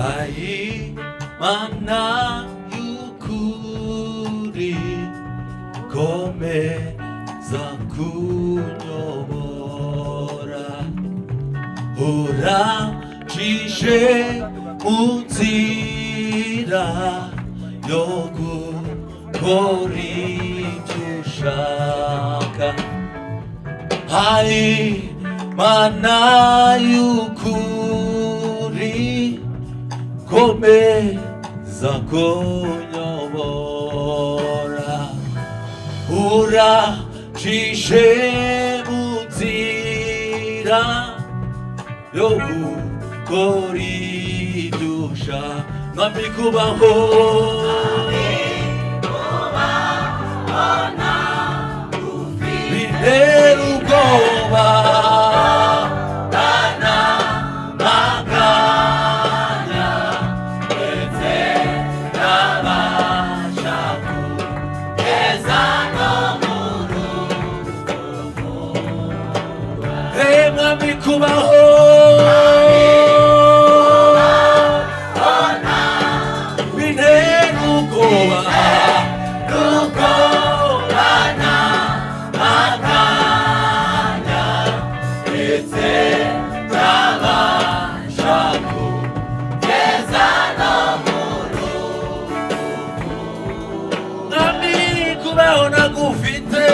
Ai mana yukuri komeza kunyobora urangije mu nzira yo gukora ibyo ushaka Ai mana yukuri komeza kunyobora urangije mu nzira yo gukora ibyo ushaka Mwami kubaho bintera ubwoba kubaho bintera ubwoba tugorana akanya ndetse ntabasha kugeza no mu rugo Mwami kubaho nagufite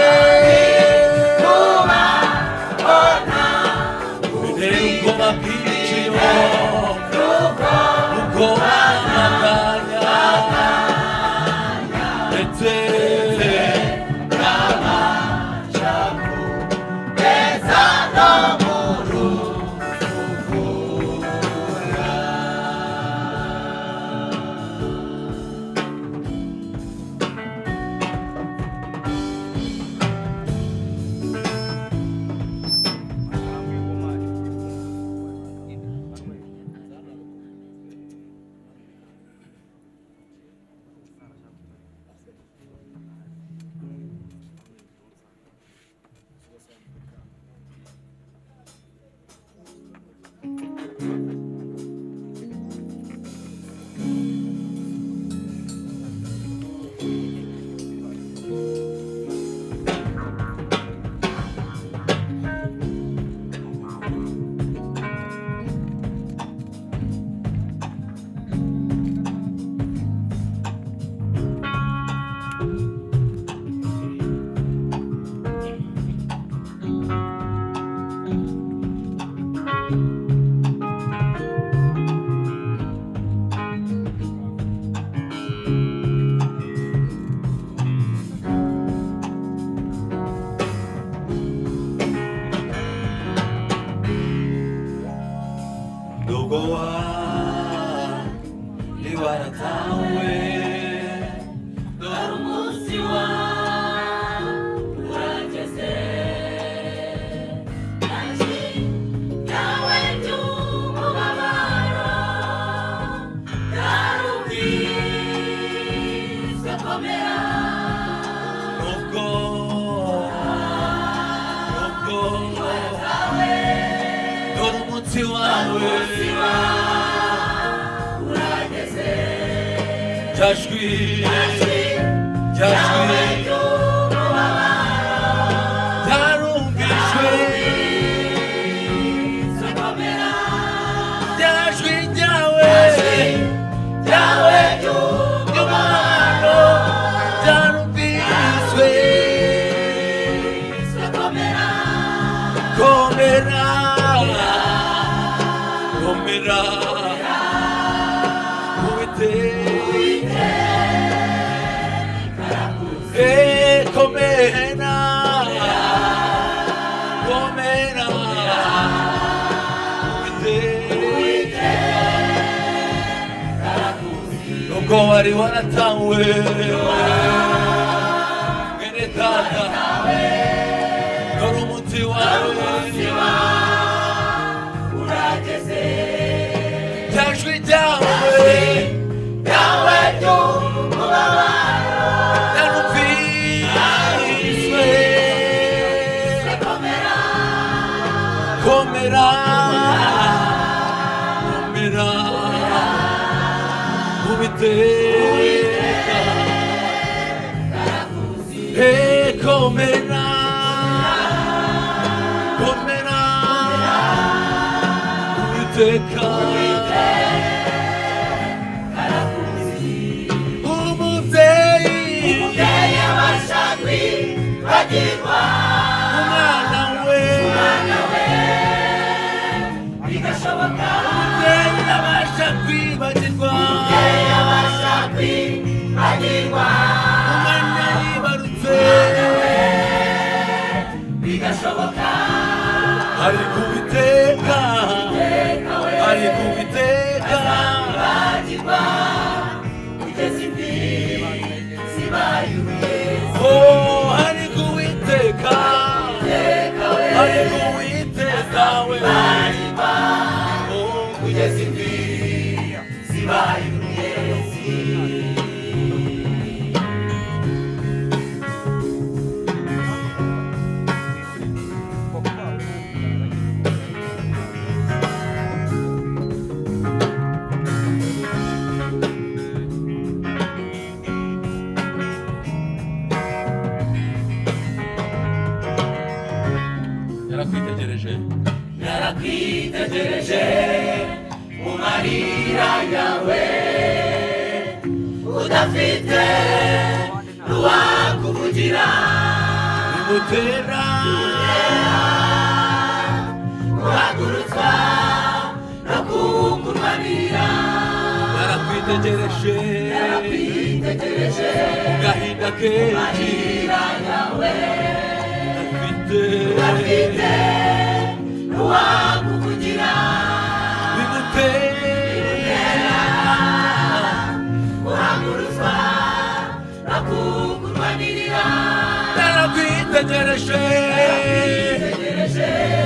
Wari waratawe Mwene tata Dore umuti wawe urageze Tajwi ryawe Yawe ry'umubabaro Narumviswe Komera Komera Komera Uwiteka komera komera Uwiteka umubyeyi abasha kwibagirwa umwana we bigashoboka umubyeyi abasha kwibagirwa umwana yibarutse bigashoboka ariko Uwiteka ariko Uwiteka azibagirwa kugeza imvi zibaye uruyenzi ariko Uwiteka ariko Uwiteka we azibagirwa kugeza imvi zibaye uruyenzi yarakwitegereje mu marira yawe udafite n'uwakuvugira bimutera guhagurutswa no kukurwanira yarakwitegereje mu gahinda kenshi mu marira yawe udafite n'uwakuvugira bimutera guhaguruzwa no kukurwanirira yarakwitegereje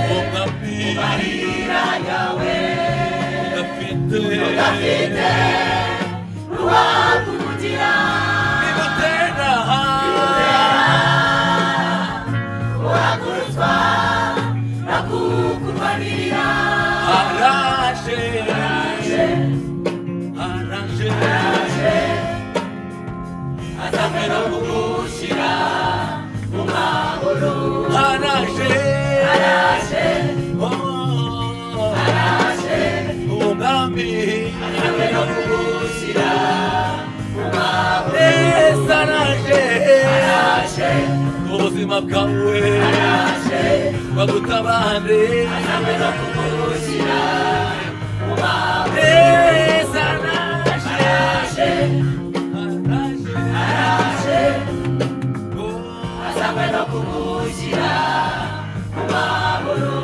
mu marira yawe udafite n'uwakuvugira bimutera guhaguruzwa no kukurwanirira araje azanywe no kugushyira mu mahoro araje umwami azanywe no kugushyira mu mahoro yesu araje ubuzima bwawe bagutabare azanywe no kugushyira mu mahoro yesu araje azanywe no kugushyira mu mahoro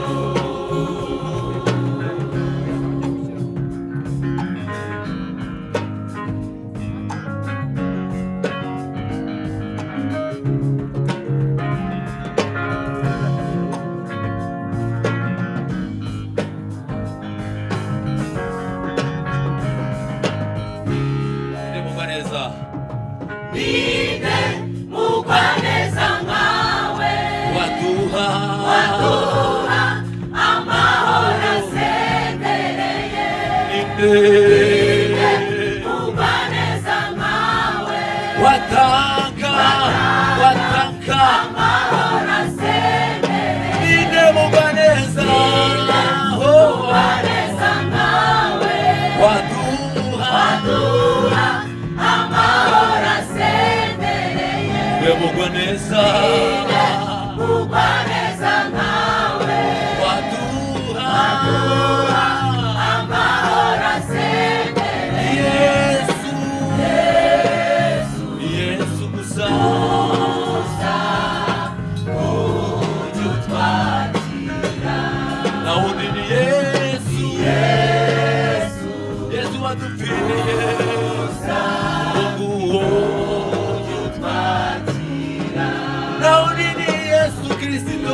ninde mugwaneza nkawe waduha amahoro asendereye ninde mugwaneza nkawe watanga amahoro asendereye ninde mugwaneza nkawe waduha amahoro asendereye mugwaneza nkawe waduha amahoro asendereye Yesu gusa ujya utwakira na wundi ni Yesu wadupfiriye Cristo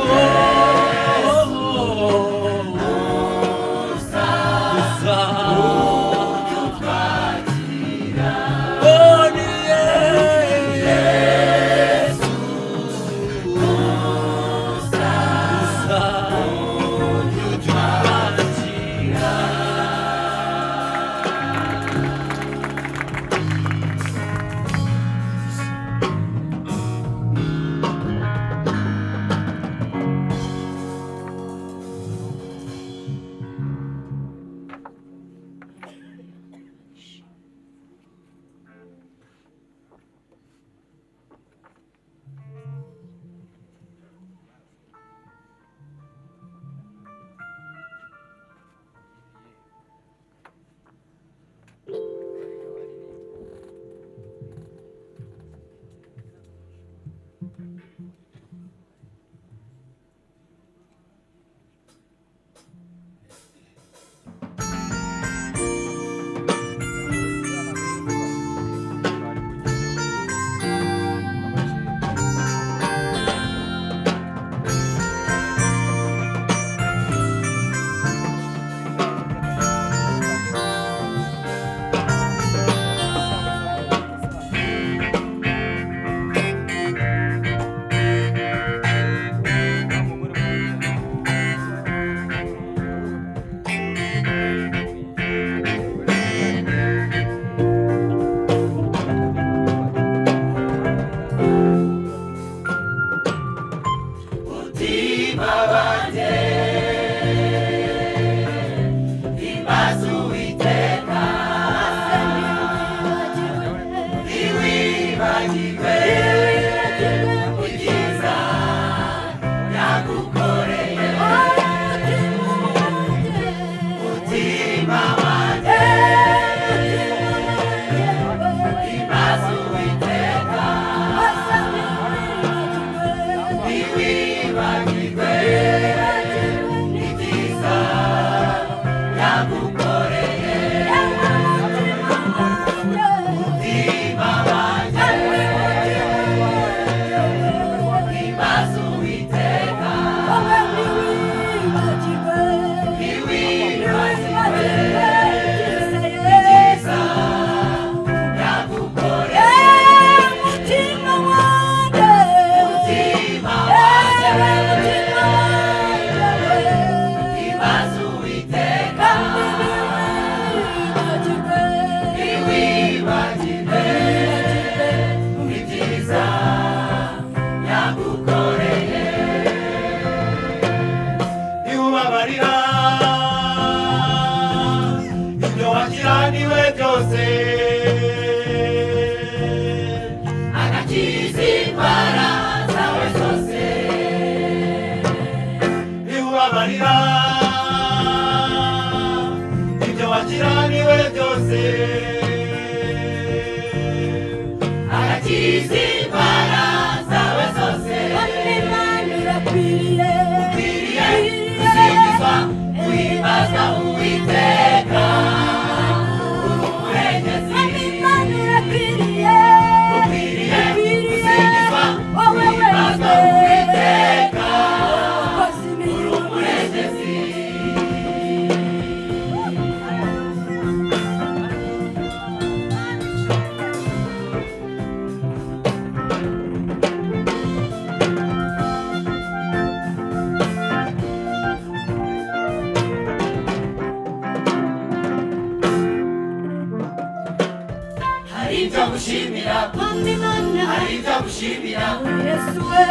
hari ibyo gushimira, Mwami Mana, hari ibyo gushimira, Yesu we,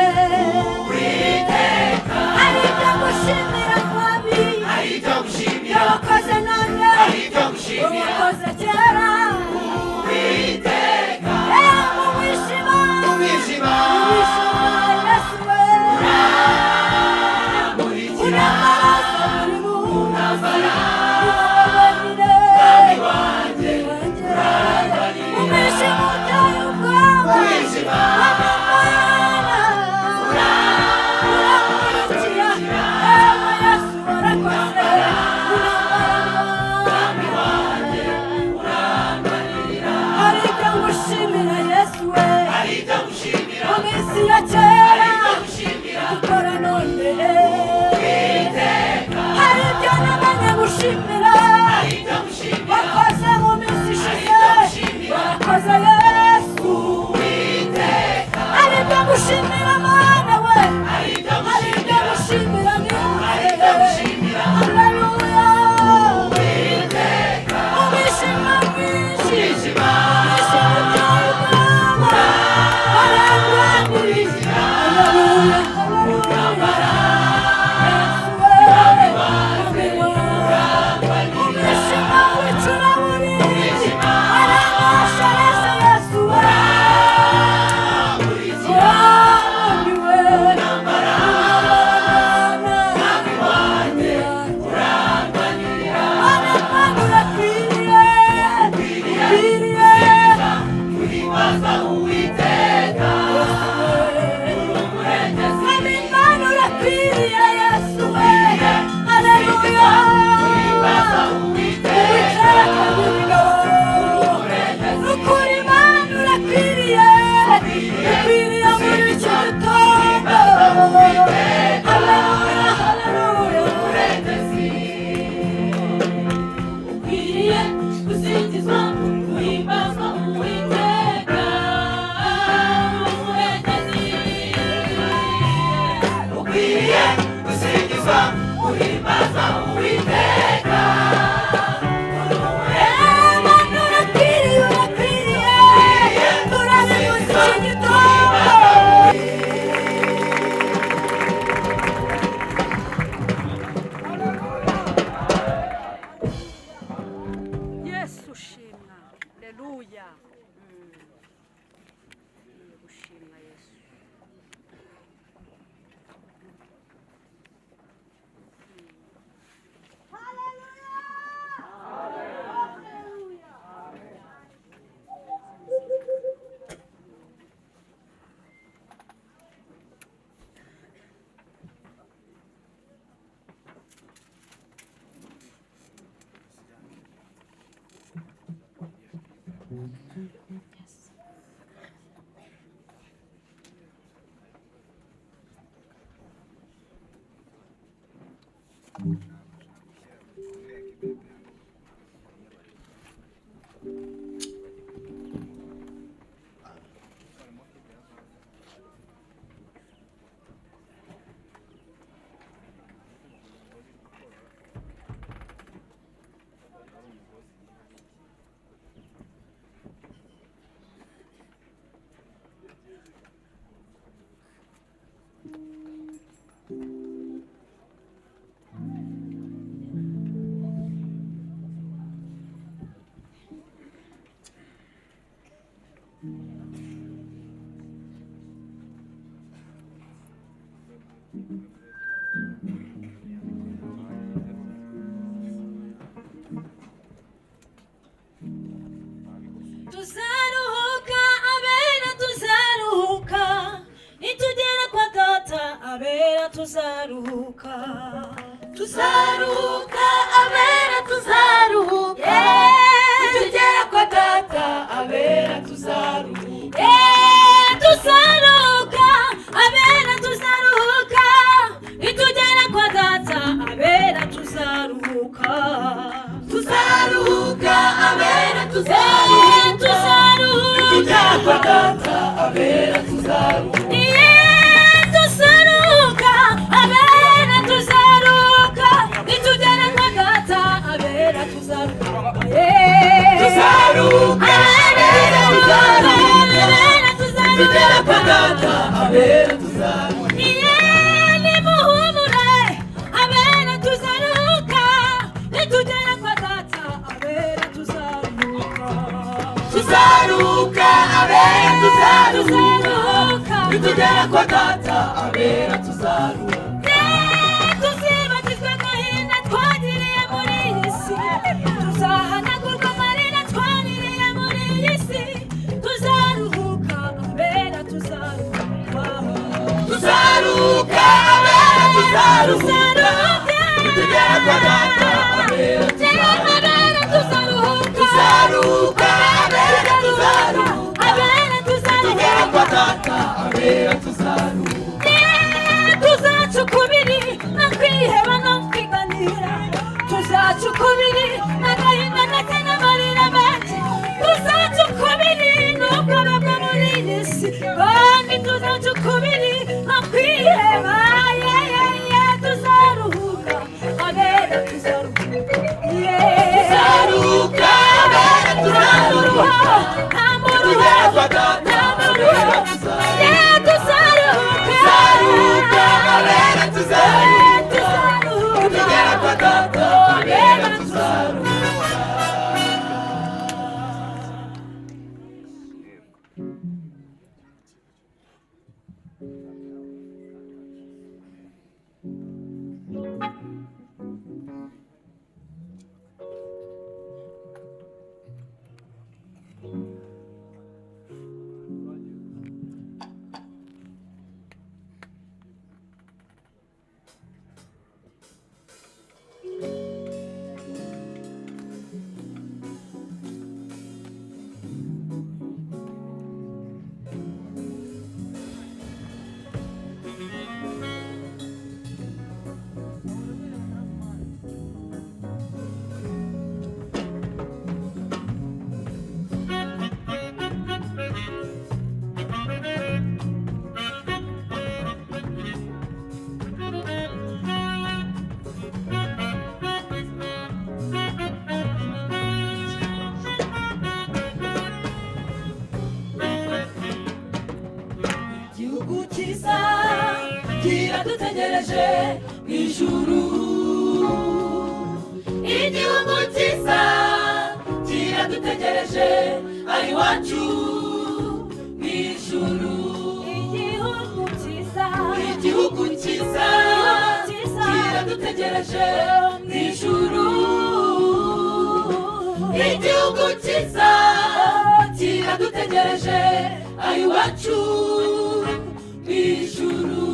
Uwiteka, hari ibyo gushimira Mwami, hari ibyo gushimira, wakoze none, hari ibyo gushimira, wakoze kera, Uwiteka, mu mwijima, mu mwijima, Yesu we, uramurikira, unamaraso buri munsi, unambara, ubabarire, Mwami wanjye, mu mwijima uteye ubwoba, mu mwijima, uramurikira, ewe Yesu warakoze, Mwami wanjye, urambarira, hari ibyo ngushimira Yesu we, hari ibyo gushimira, mu minsi ya kera, hari ibyo gushimira, ukora none, Uwiteka, hari ibyo namenye gushimira, hari ibyo gushimira, wakoze mu minsi ishize, warakoze Yesu, Uwiteka, hari ibyo gushimira Mana we, hari ibyo hari ibyo gushimira, gushimira hari ibyo niwe, gushimira, haleluya, Uwiteka, mu mwijima mwinshi, mwijima, mwishima uteye ubwoba, warangwanirira, haleluya, haleluya, Yesu we, Mwami wanjye, mu mwijima w'icuraburindi, waraneshereza Yesu we, Mwami we, Mwami wanjye, urambarira, uribaza Uwiteka, umurengezi, uribaza Uwiteka, umurengezi, ukwiriye gusingizwa guhimbazwa Uwiteka umurengezi ukwiriye gusingizwa, guhimbaza Uwiteka, Mana urakwiriye urakwiriye turabivuze iki gitondo Yesu shimwa haleluya gushimwa Yesu tuzaruhuka abera tuzaruhuka nitugera kwa data abera tuzaruhuka tuzaruhuka abera tuzaruhuka nitugera kwa data abera tuzaruhuka tuzaruhuka abera tuzaruhuka nitugera kwa data abera tuzaruhuka tuzaruhuka abera tuzaruhuka nitugera kwa data abera tuzaruhuka tuzaruhuka abera tuzaruhuka nitugera kwa data abera tuzaruhuka tuzaruhuka abera tuzaruka abera tuzaruka nitugera kwa data abera tuzaruka tuzibagizwa agahinda twagiriye muri iyi si tuzahanagurwa amarira twaririye muri iyi si tuzaruhuka abera tuzaruka abera tuzaruka nitugera kwa data abera tuzaruka abera tuzaruka nitugera kwa data abera tuzaruka tuzaca ukubiri no kwiheba no kwiganira tuzaca ukubiri n'agahinda ndetse n'amarira menshi tuzaca ukubiri n'ubwoba bwo muri iyi si kandi tuzaca ukubiri no kwiheba tuzaruhuka abera tuzaruka tuzaruka abera tuzaruka nitugera kwa data abera tuzaruka abera tuzaruka nitugera kwa data abera tuzaruka kiradutegereje mw'ijuru igihugu cyiza kiradutegereje ari iwacu mw'ijuru igihugu cyiza kiradutegereje mw'ijuru igihugu cyiza kiradutegereje ari iwacu mw'ijuru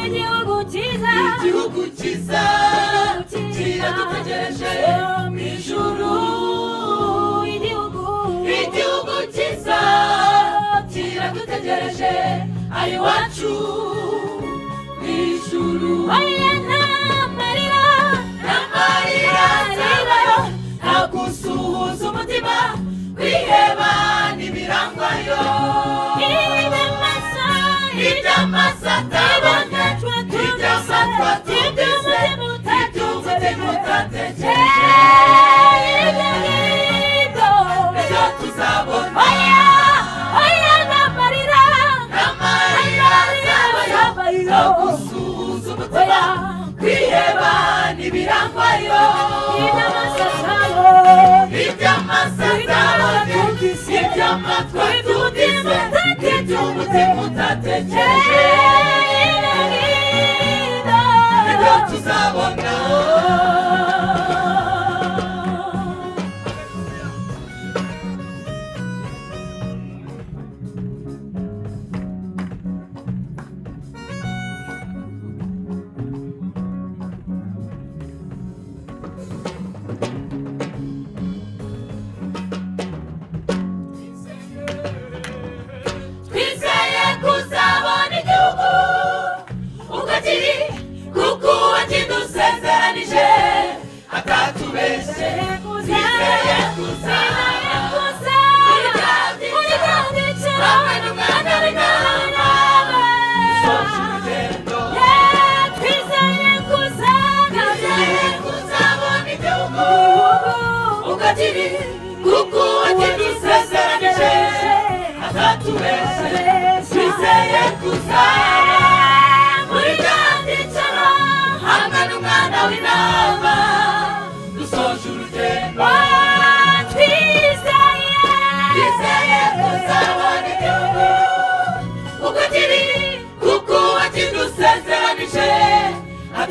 igihugu cyiza kiradutegereje mw'ijuru igihugu cyiza kiradutegereje ari iwacu mw'ijuru n'amarira azabayo nta gusuhuza umutima kwiheba n'ibirangwayo iby'amaso atabona iby'amatwi atumvise iby'umutima utatekereje ibyo tuzabona n'amarira azabayo nta gusuhuza umutima kwiheba n'ibirangwayo iby'amaso atabona iby'amatwi atumvise iby'umutima utatekereje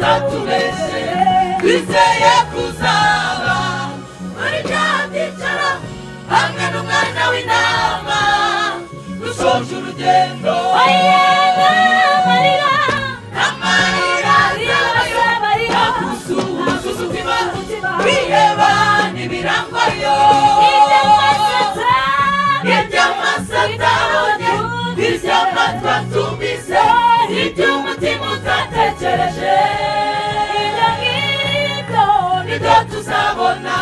batatubeshe twizeye kuzaba muri bya byicaro hamwe n'umwana w'intama dusoje urugendo amarira akusuhuza umutima kwiheba ntibirangwayo iby'amasatani iby'amatwi atumvise iby'umutima utatekereje ibyo ngibyo nibyo tuzabona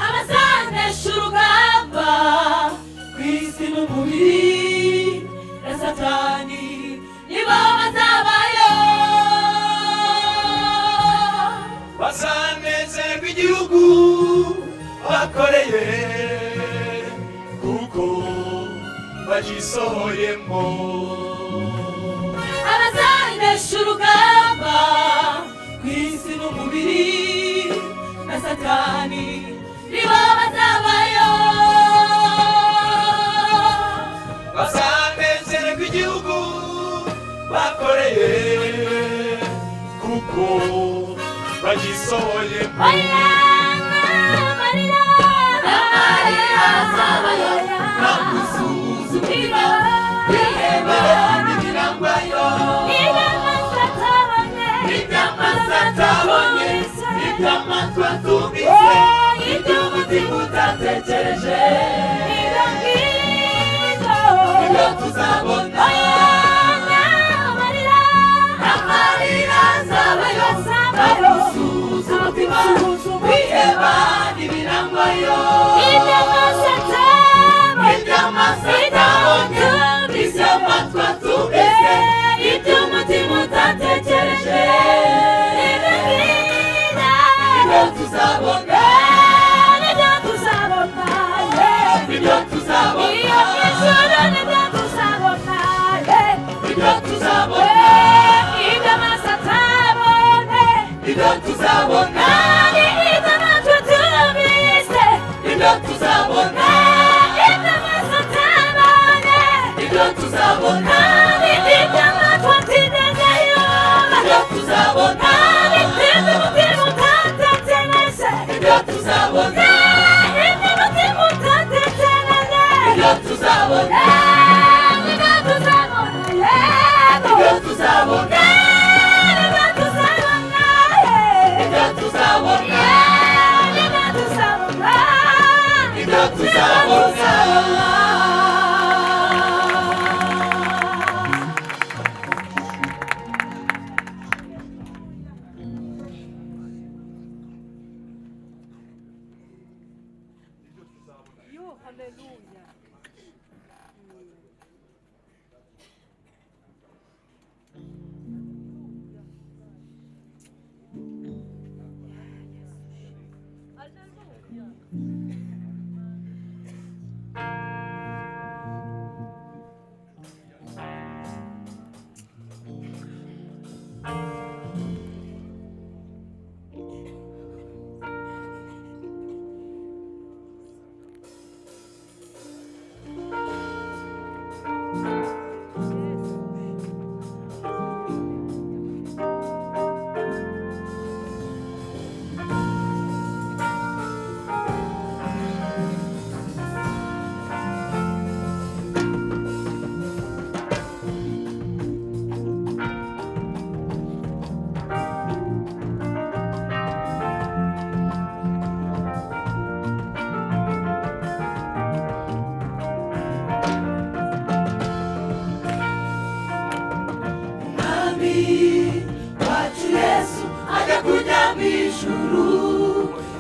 abazanesha urugamba ku isi n'umubiri na satani nibo bazabayo bazanezerwa igihugu bakoreye kuko bagisohoyemo abazanesha urugamba ku isi n'umubiri na satani nibo bazabayo bazanezerwa igihugu bakoreye kuko bagisohoyemo amarira azabayo nagusuhuza umutima kwiheba ntibirangwayo iby'amasatabonye iby'amatwi atumvise iby'umutima utatekereje ibyo tuzabona amarira azabayo nagusuhuza umutima kwiheba ntibirangwayo iby'amasatabonye iby'amatwi atumvise iby'umutima utatekereje ibyo tuzabona ibyo tuzabona ibyo tuzabona iyo ijuru nibyo tuzabona ibyo tuzabona ibyo amaso atabonye ibyo tuzabona ibyo amatwi atumvise ibyo tuzabona ibyo amaso atabonye ibyo tuzabona ibyo amatwi atigeze yumva ibyo tuzabona ibyo umutima utatekereje ibyo tuzabona ibyo umutima utatekereje ibyo tuzabona ibyo tuzabona ibyo tuzabona ibyo tuzabona ibyo tuzabona ibyo tuzabona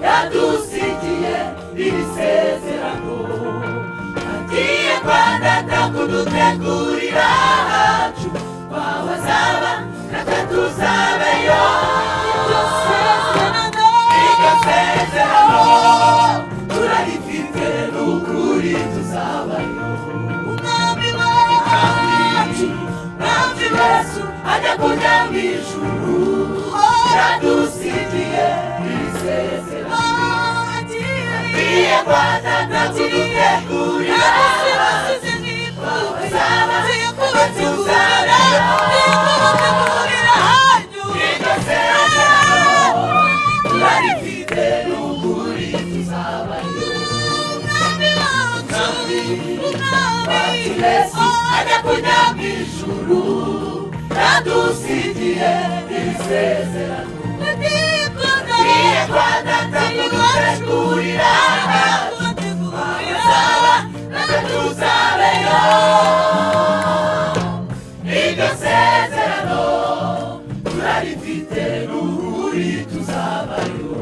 yadusigiye iri sezerano agiye kwa data kudutegurira ahacu wabazaba natwe tuzabeyo iryo sezerano turarifite n'ukuri tuzabayo ajya kujya mu ijuru yadusigiye isezerano agiye kwa data kudutegurira agiye kubategurira hanyu iryo sezerano turarifite n'ukuri tuzabayo umwami Yesu ajya kujya mu ijuru yadusigiye isezerano agiye kwa data kudutegurira natwe tuzabeyo iryo sezerano turarifite n'ukuri tuzabayo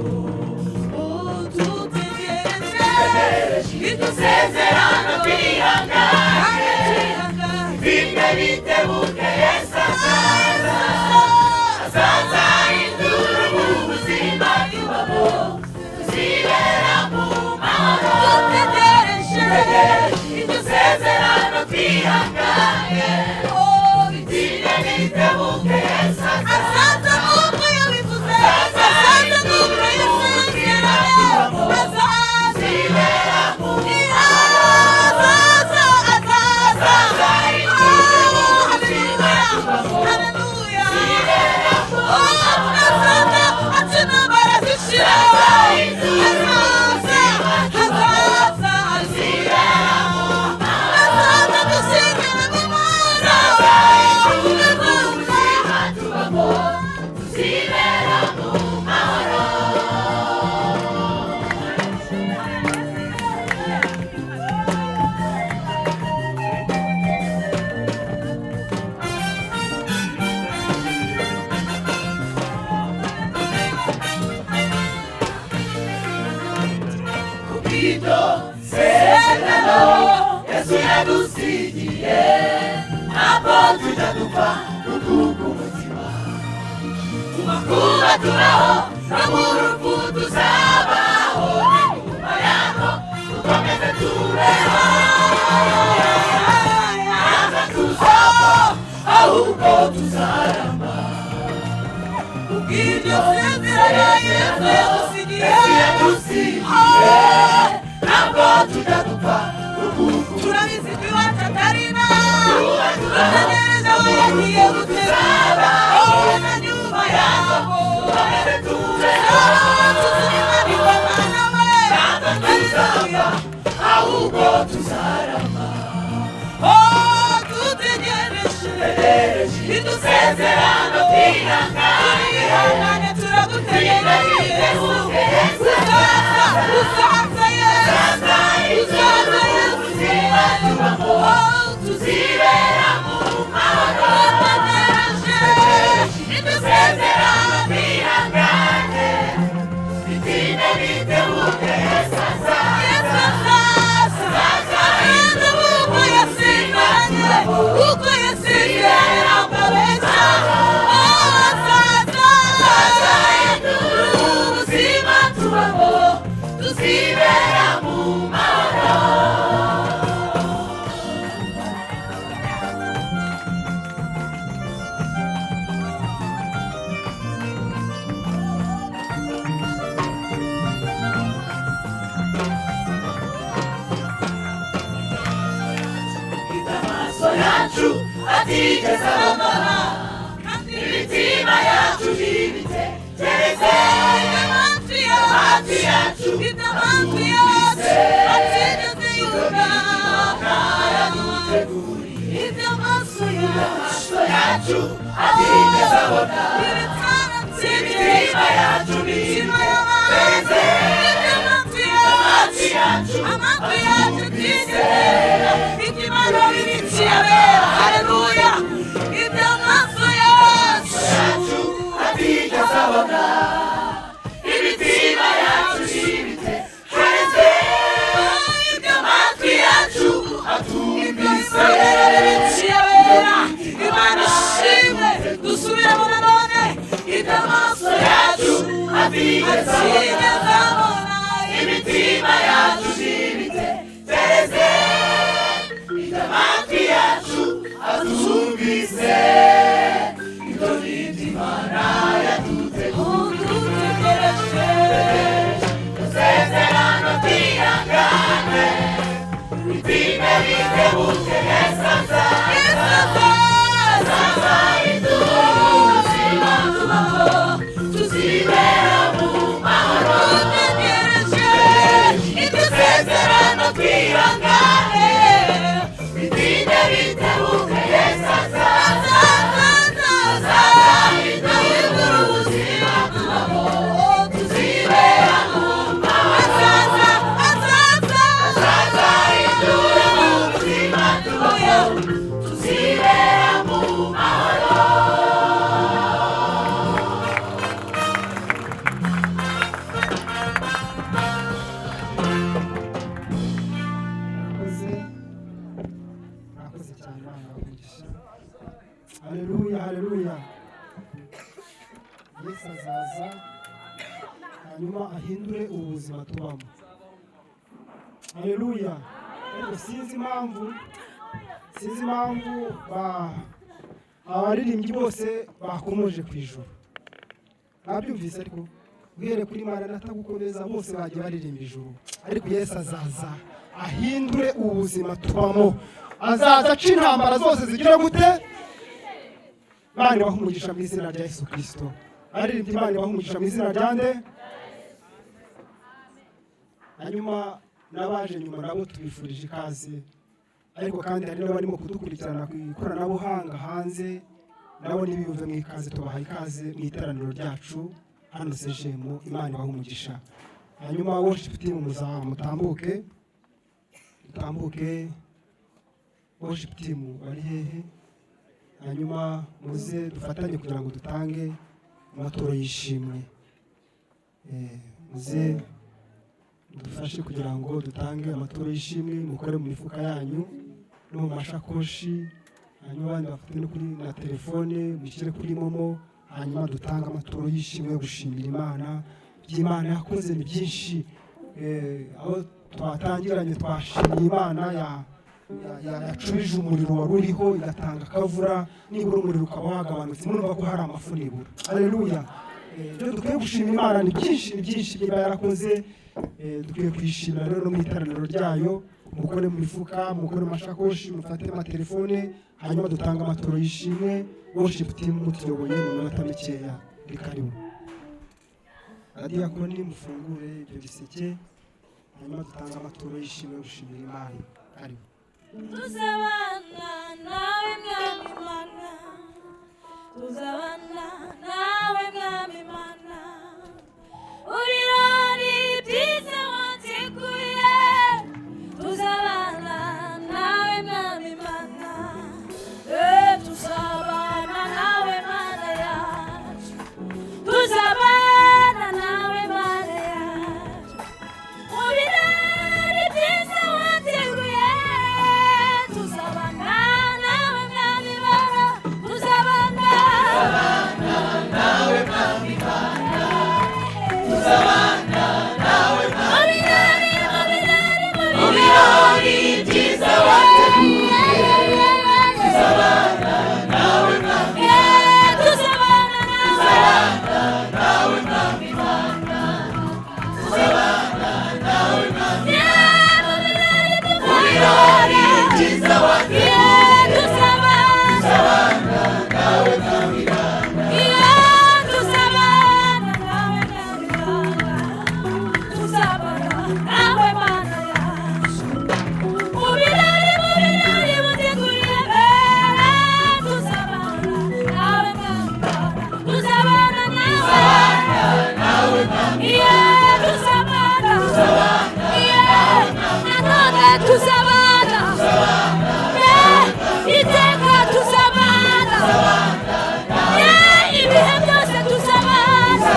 dutegereje iryo sezerano twihangane bimwe bitebuke Yesu azaza hindura ubuzima tubamo tuzibera mu mahoro dutegereje iryo sezerano twihangane bimwe bitebuke Yesu azaza nk'uko yabivuze azaza nk'uko yasezeranye azazibera mu mahoro azaza Yesu yadusigiye ntabwo tujya dupfa rukuka umutima tumakuba turaho no mu rupfu tuzabaho nyuma yaho dukomeze tubeho ntabwo tuzapfa ahubwo tuzaramba kubw'iryo sezerano Yesu yadusigiye ntabwo tujya dupfa turabizi ko iwacu atari nawe turategereza aho yagiye gutezaba na nyuma yabo tuzimanirwa mana we tuzapfa ahubwo tuzarama dutegereje iryo sezerano twihangane turagutegereje Yesu uzaza Yesu tuzibera mu mahoro dutegereje iryo sezerano twihangane bitinde bitebuke Yesu azaza nk'uko yasezeranye uko yasezeranye ababeshya azaza ubuzima tubamo tuzibera mu mahoro amaso yacu atigeze abona imitima yacu ibitekereze amatwi yacu atigeze yumva ibyo amaso yacu atigeze abona imitima yacu ibitekereze amatwi yacu atigeze ikimano birikiyabera haleluya ibyo amaso yacu atigeze abona imitima yacu ibitekereze ibyo amatwi yacu atumvise birikiyabera imana ishimwe dusubiremo nanone ibyo amaso yacu atigeze abona imitima yacu ibitekereze ibyo amatwi yacu atumvise Imana yadutegereje isezerano twihangane bitinde bitebuke Yesu azaza idura ubuzima tubaho tuzibera mu mahoro dutegereje iryo sezerano twihangane bitinde bitebuke Yesu azaza idura ubuzima tubaho tuzibera mu mahoro azaza idura ubuzima tubaho tuzibera mu mahoro. Murakoze cyane Imana ibahe. Haleluya haleluya. Yesu azaza hanyuma ahindure ubuzima tubamo. Haleluya. Ariko sinzi impamvu abaririmbyi bose bakomoje ku ijuru. Babyumvise ariko uhere kuri Imana atagukomeza bose bagiye baririmba ijuru. Ariko Yesu azaza ahindure ubuzima tubamo. Azaza aca intambara zose zigira gute? Imana ibahe umugisha mu izina rya Yesu Kristo. Baririmbye Imana ibahe umugisha mu izina rya nde? Hanyuma n'abaje nyuma nabo tubifurije ikaze. Ariko kandi hari n'abarimo kudukurikirana ku ikoranabuhanga hanze nabo nibiyumve mu ikaze tubaha ikaze mu iteraniro ryacu hano CGM. Imana ibahe umugisha. Hanyuma worship team mutambuke worship team bari hehe? Hanyuma muze dufatanye kugira ngo dutange amaturo y'ishimwe. Muze dufashe kugira ngo dutange amaturo y'ishimwe mukore mu mifuka yanyu no mu mashakoshi. Hanyuma abandi bafite no kuri na telefone mushyire kuri momo. Hanyuma dutange amaturo y'ishimwe gushimira Imana. By'Imana yakoze ni byinshi. Aho twatangiranye twashimiye Imana yacurije umuriro wari uriho igatanga akavura nibura umuriro ukaba wagabanutse murumva ko hari amafu nibura. Haleluya. Ibyo dukwiye gushimira Imana ni byinshi niba yarakoze. Dukwiye kwishimira rero mu iteraniro ryayo. Mukore mu mifuka, mukore mu mashakoshi, mufate amatelefone. Hanyuma dutanga amaturo y'ishimwe. Worship team mutuyoboye mu minota mikeya. Ni karibu Adiyakoni mufungure ibyo biseke. Hanyuma dutanga amaturo y'ishimwe gushimira Imana. Karibu. Tuzabana nawe mwami Imana, tuzabana nawe mwami Imana, urirori byiza wateguye. Tuzabana nawe mwami Imana, tuzabana nawe Mana yacu, tuzabana nawe Mana yacu, urirori byiza wateguye. Tuzabana nawe mwami Imana, tuzabana nawe mwami Imana, tuzabana nawe mwami mu birori byiza wateguye. Tuzabana nawe mwami Imana, tuzabana nawe mwami Imana, tuzabana nawe mwami mu birori byiza wateguye. Tuzabana nawe mwami Imana, tuzabana nawe mwami Imana, tuzabana nawe Mana yacu, mu birori buteguriye. Tuzabana nawe mwami Imana, tuzabana nawe mwami Imana, tuzabana nanone tuzabana iteka tuzabana ibihe byose tuzabana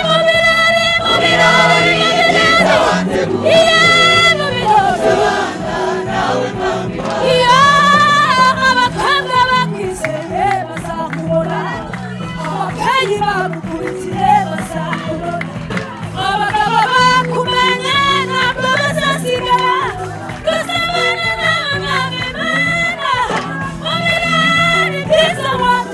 mu birori byiza wateguye. Iyo abakobwa bakwizeye bazakubona, ababyeyi bagukurikiye bazakubona, abagabo bakumenye ntabwo bazasigara. Tuzabana nawe mwami Imana, mu birori byiza wateguye.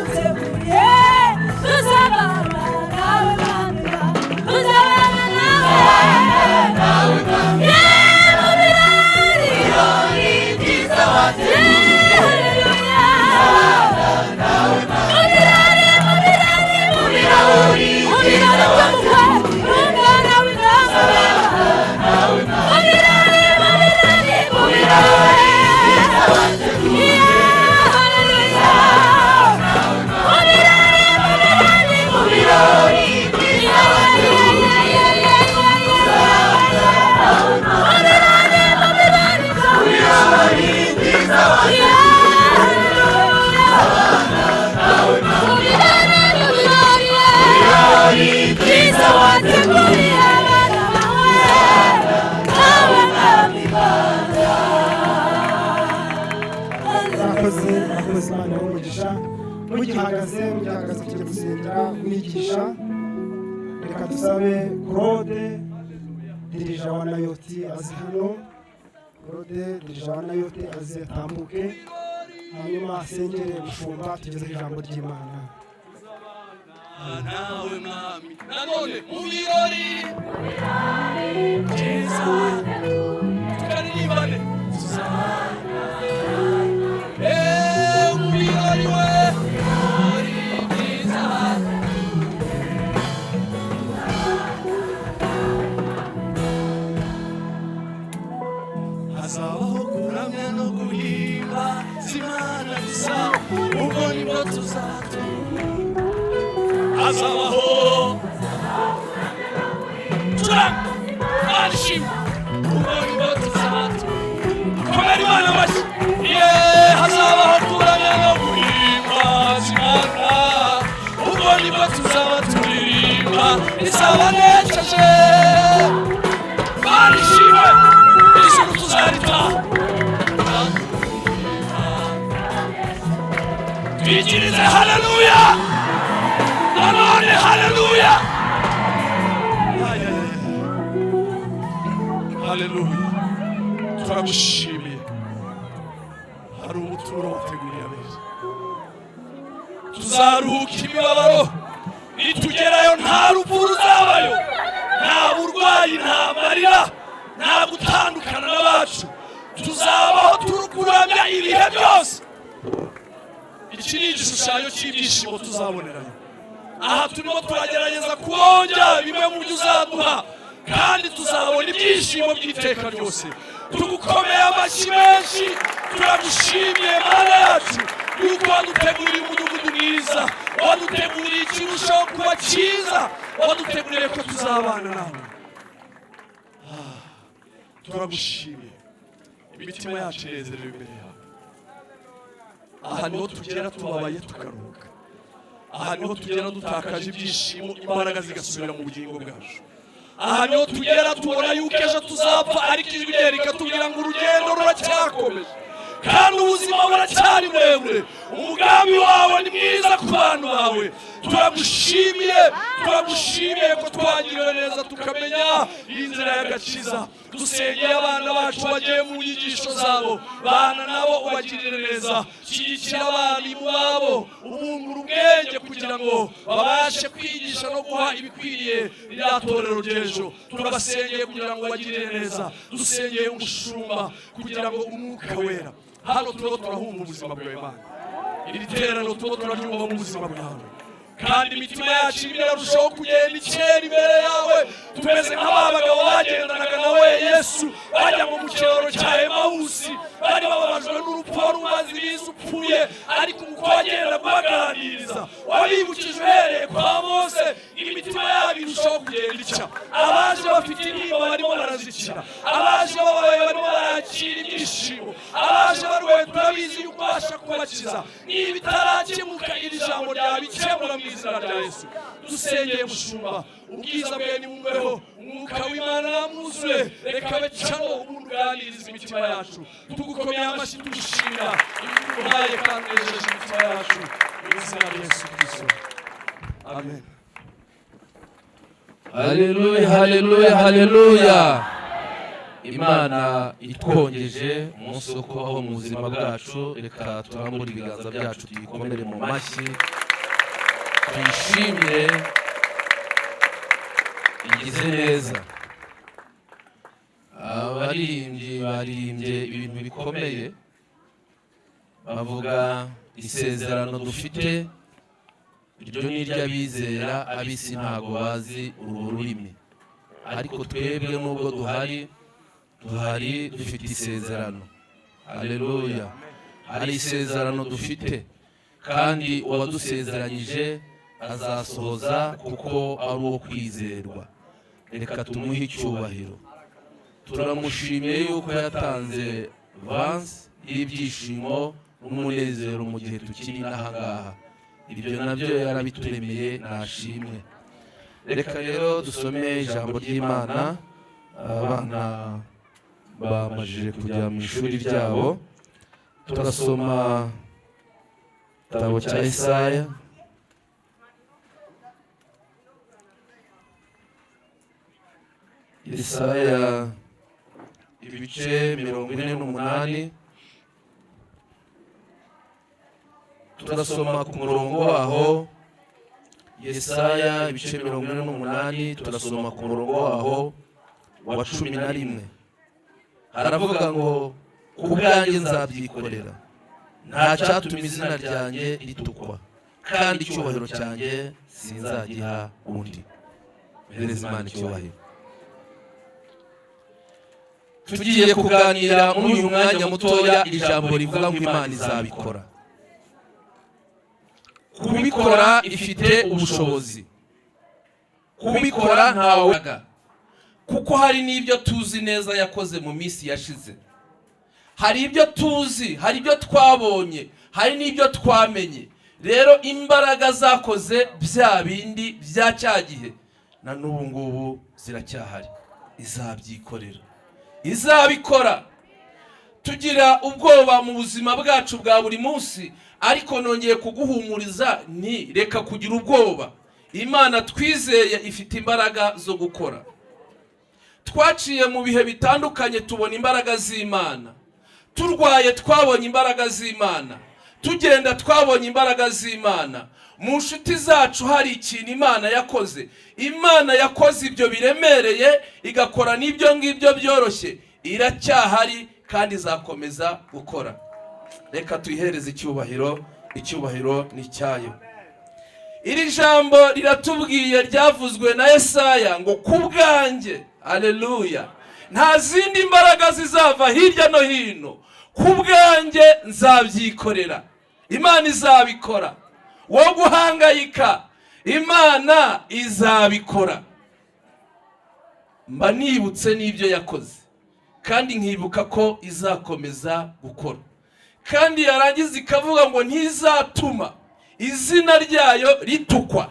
mugihagaze tugiye gusengera umwigisha. Reka dusabe Claude dirija wa Nayoti azi hano. Claude dirija wa Nayoti azi atambuke, hanyuma asengere umushumba tugezeho ijambo ry'Imana. nawe mwami nanone mu birori byiza tukaririmbane mu birori we byiza hazabaho kuramya no guhimba Imana gusa ubwo nibwo tuzatura hazabaho turashima ubwo nibwo tuzatura komera Imana amashyi hazabaho kuramya no guhimba Imana ubwo nibwo tuzaba turirimba izaba nejeje barishime ijuru tuzaritaha twigirize haleluya nanone haleluya haleluya turagushimiye hari ubuturo wateguriye abeza tuzaruhuka imibabaro nitugerayo nta rupfu ruzabayo nta burwayi nta marira nta gutandukana n'abacu tuzabaho turukuramya ibihe byose iki ni igishushanyo cy'ibyishimo tuzabonerayo aha turimo turagerageza kubonja bimwe mu byo uzaduha kandi tuzabona ibyishimo by'iteka ryose tugukomeye amashyi menshi turagushimiye Mana yacu yuko waduteguriye umudugudu mwiza waduteguriye ikirushaho kuba cyiza waduteguriye ko tuzabana nawe turagushimiye imitima yacu inezerewe imbere yawe aha niho tugera tubabaye tukaruhuka aha niho tugera dutakaje ibyishimo imbaraga zigasubira mu bugingo bwacu aha niho tugera tubona yuko ejo tuzapfa ariko ijwi rye rikatubwira ngo urugendo ruracyakomeje kandi ubuzima buracyari burebure umugambi wawe ni mwiza ku bantu bawe turagushimiye ko twagiriwe neza tukamenya inzira y'agakiza dusengeye abana bacu bagiye mu nyigisho zabo bana nabo ubagirire neza shyigikira abarimu babo ubungura ubwenge kugira ngo babashe kwigisha no guha ibikwiriye rya torero ry'ejo turabasengeye kugira ngo ubagirire neza dusengeye umushumba kugira ngo umwuka wera hano turimo turahumva ubuzima bwawe Mana iri terano turimo turaryumva mu buzima bwawe kandi imitima yacu irarushaho kugenda ikera imbere yawe tumeze nk'abagabo bagendanaga nawe Yesu bajya mu kiraro cya Emawusi bari bababajwe n'urupfu rumaze iminsi upfuye ariko uko bagenda baganiriza wabibukije uhereye kwa Mose imitima yabo irushaho kugenda icya abaje bafite intimba barimo barazikira abaje babaye barimo barakira ibyishimo abaje barwaye turabizi yuko ubasha kubakiza niba itarakemuka iri jambo ryawe ikemura mu izina rya Yesu dusengeye mushumba ubwiza bwe ni mumbeho umwuka w'Imana namwuzure reka becamo ubundi uganiriza imitima yacu tugukomeye amashyi tugushimira ibituhaye kandi nejeje imitima yacu mu izina rya Yesu Kristo amen. Haleluya, haleluya, haleluya. Imana itwongeje umunsi wo kubaho mu buzima bwacu reka turambure ibiganza byacu tuyikomere mu mashyi tuyishimire igize neza abaririmbyi barimbye ibintu bikomeye bavuga isezerano dufite iryo ni iry'abizera ab'isi ntago bazi uru rurimi ariko twebwe nubwo duhari dufite isezerano. Haleluya, hari isezerano dufite kandi uwadusezeranyije azasohoza kuko ari uwo kwizerwa reka tumuhe icyubahiro turamushimiye yuko yatanze vansi y'ibyishimo n'umunezero mu gihe tukiri n'ahangaha ibyo nabyo yarabituremeye nashimwe reka rero dusome ijambo ry'Imana abana bamajije kujya mu ishuri ryabo turasoma igitabo cya Yesaya Yesaya ibice 48 turasoma ku murongo waho. Yesaya ibice 48 turasoma ku murongo waho wa 11. Haravuga ngo kubwanjye nzabyikorera, nta cyatuma izina ryanjye ritukwa, kandi icyubahiro cyanjye sinzagiha undi. Muhereze Imana icyubahiro. Tugiye kuganira muri uyu mwanya mutoya ijambo rivuga ngo Imana izabikora. Kubikora ifite ubushobozi, kubikora ntawe, kuko hari n'ibyo tuzi neza yakoze mu minsi yashize. Hari ibyo tuzi, hari ibyo twabonye, hari n'ibyo twamenye. Rero imbaraga zakoze bya bindi bya cyagihe na n'ubu ngubu ziracyahari. Izabyikorera, izabikora. Tugira ubwoba mu buzima bwacu bwa buri munsi, ariko nongeye kuguhumuriza ni reka kugira ubwoba. Imana twizeye ifite imbaraga zo gukora. Twaciye mu bihe bitandukanye tubona imbaraga z'Imana. Turwaye twabonye imbaraga z'Imana, tugenda twabonye imbaraga z'Imana. Mu nshuti zacu hari ikintu Imana yakoze. Imana yakoze ibyo biremereye, igakora n'ibyo ngibyo byoroshye. Iracyahari kandi izakomeza gukora. Reka tuyihereze icyubahiro, icyubahiro ni cyayo. Iri jambo riratubwiye, ryavuzwe na Yesaya ngo kubwanjye, haleluya, nta zindi mbaraga zizava hirya no hino, kubwanjye nzabyikorera. Imana izabikora. Wo guhangayika, Imana izabikora. Mba nibutse n'ibyo yakoze, kandi nkibuka ko izakomeza gukora. Kandi yarangiza ikavuga ngo ntizatuma izina ryayo ritukwa.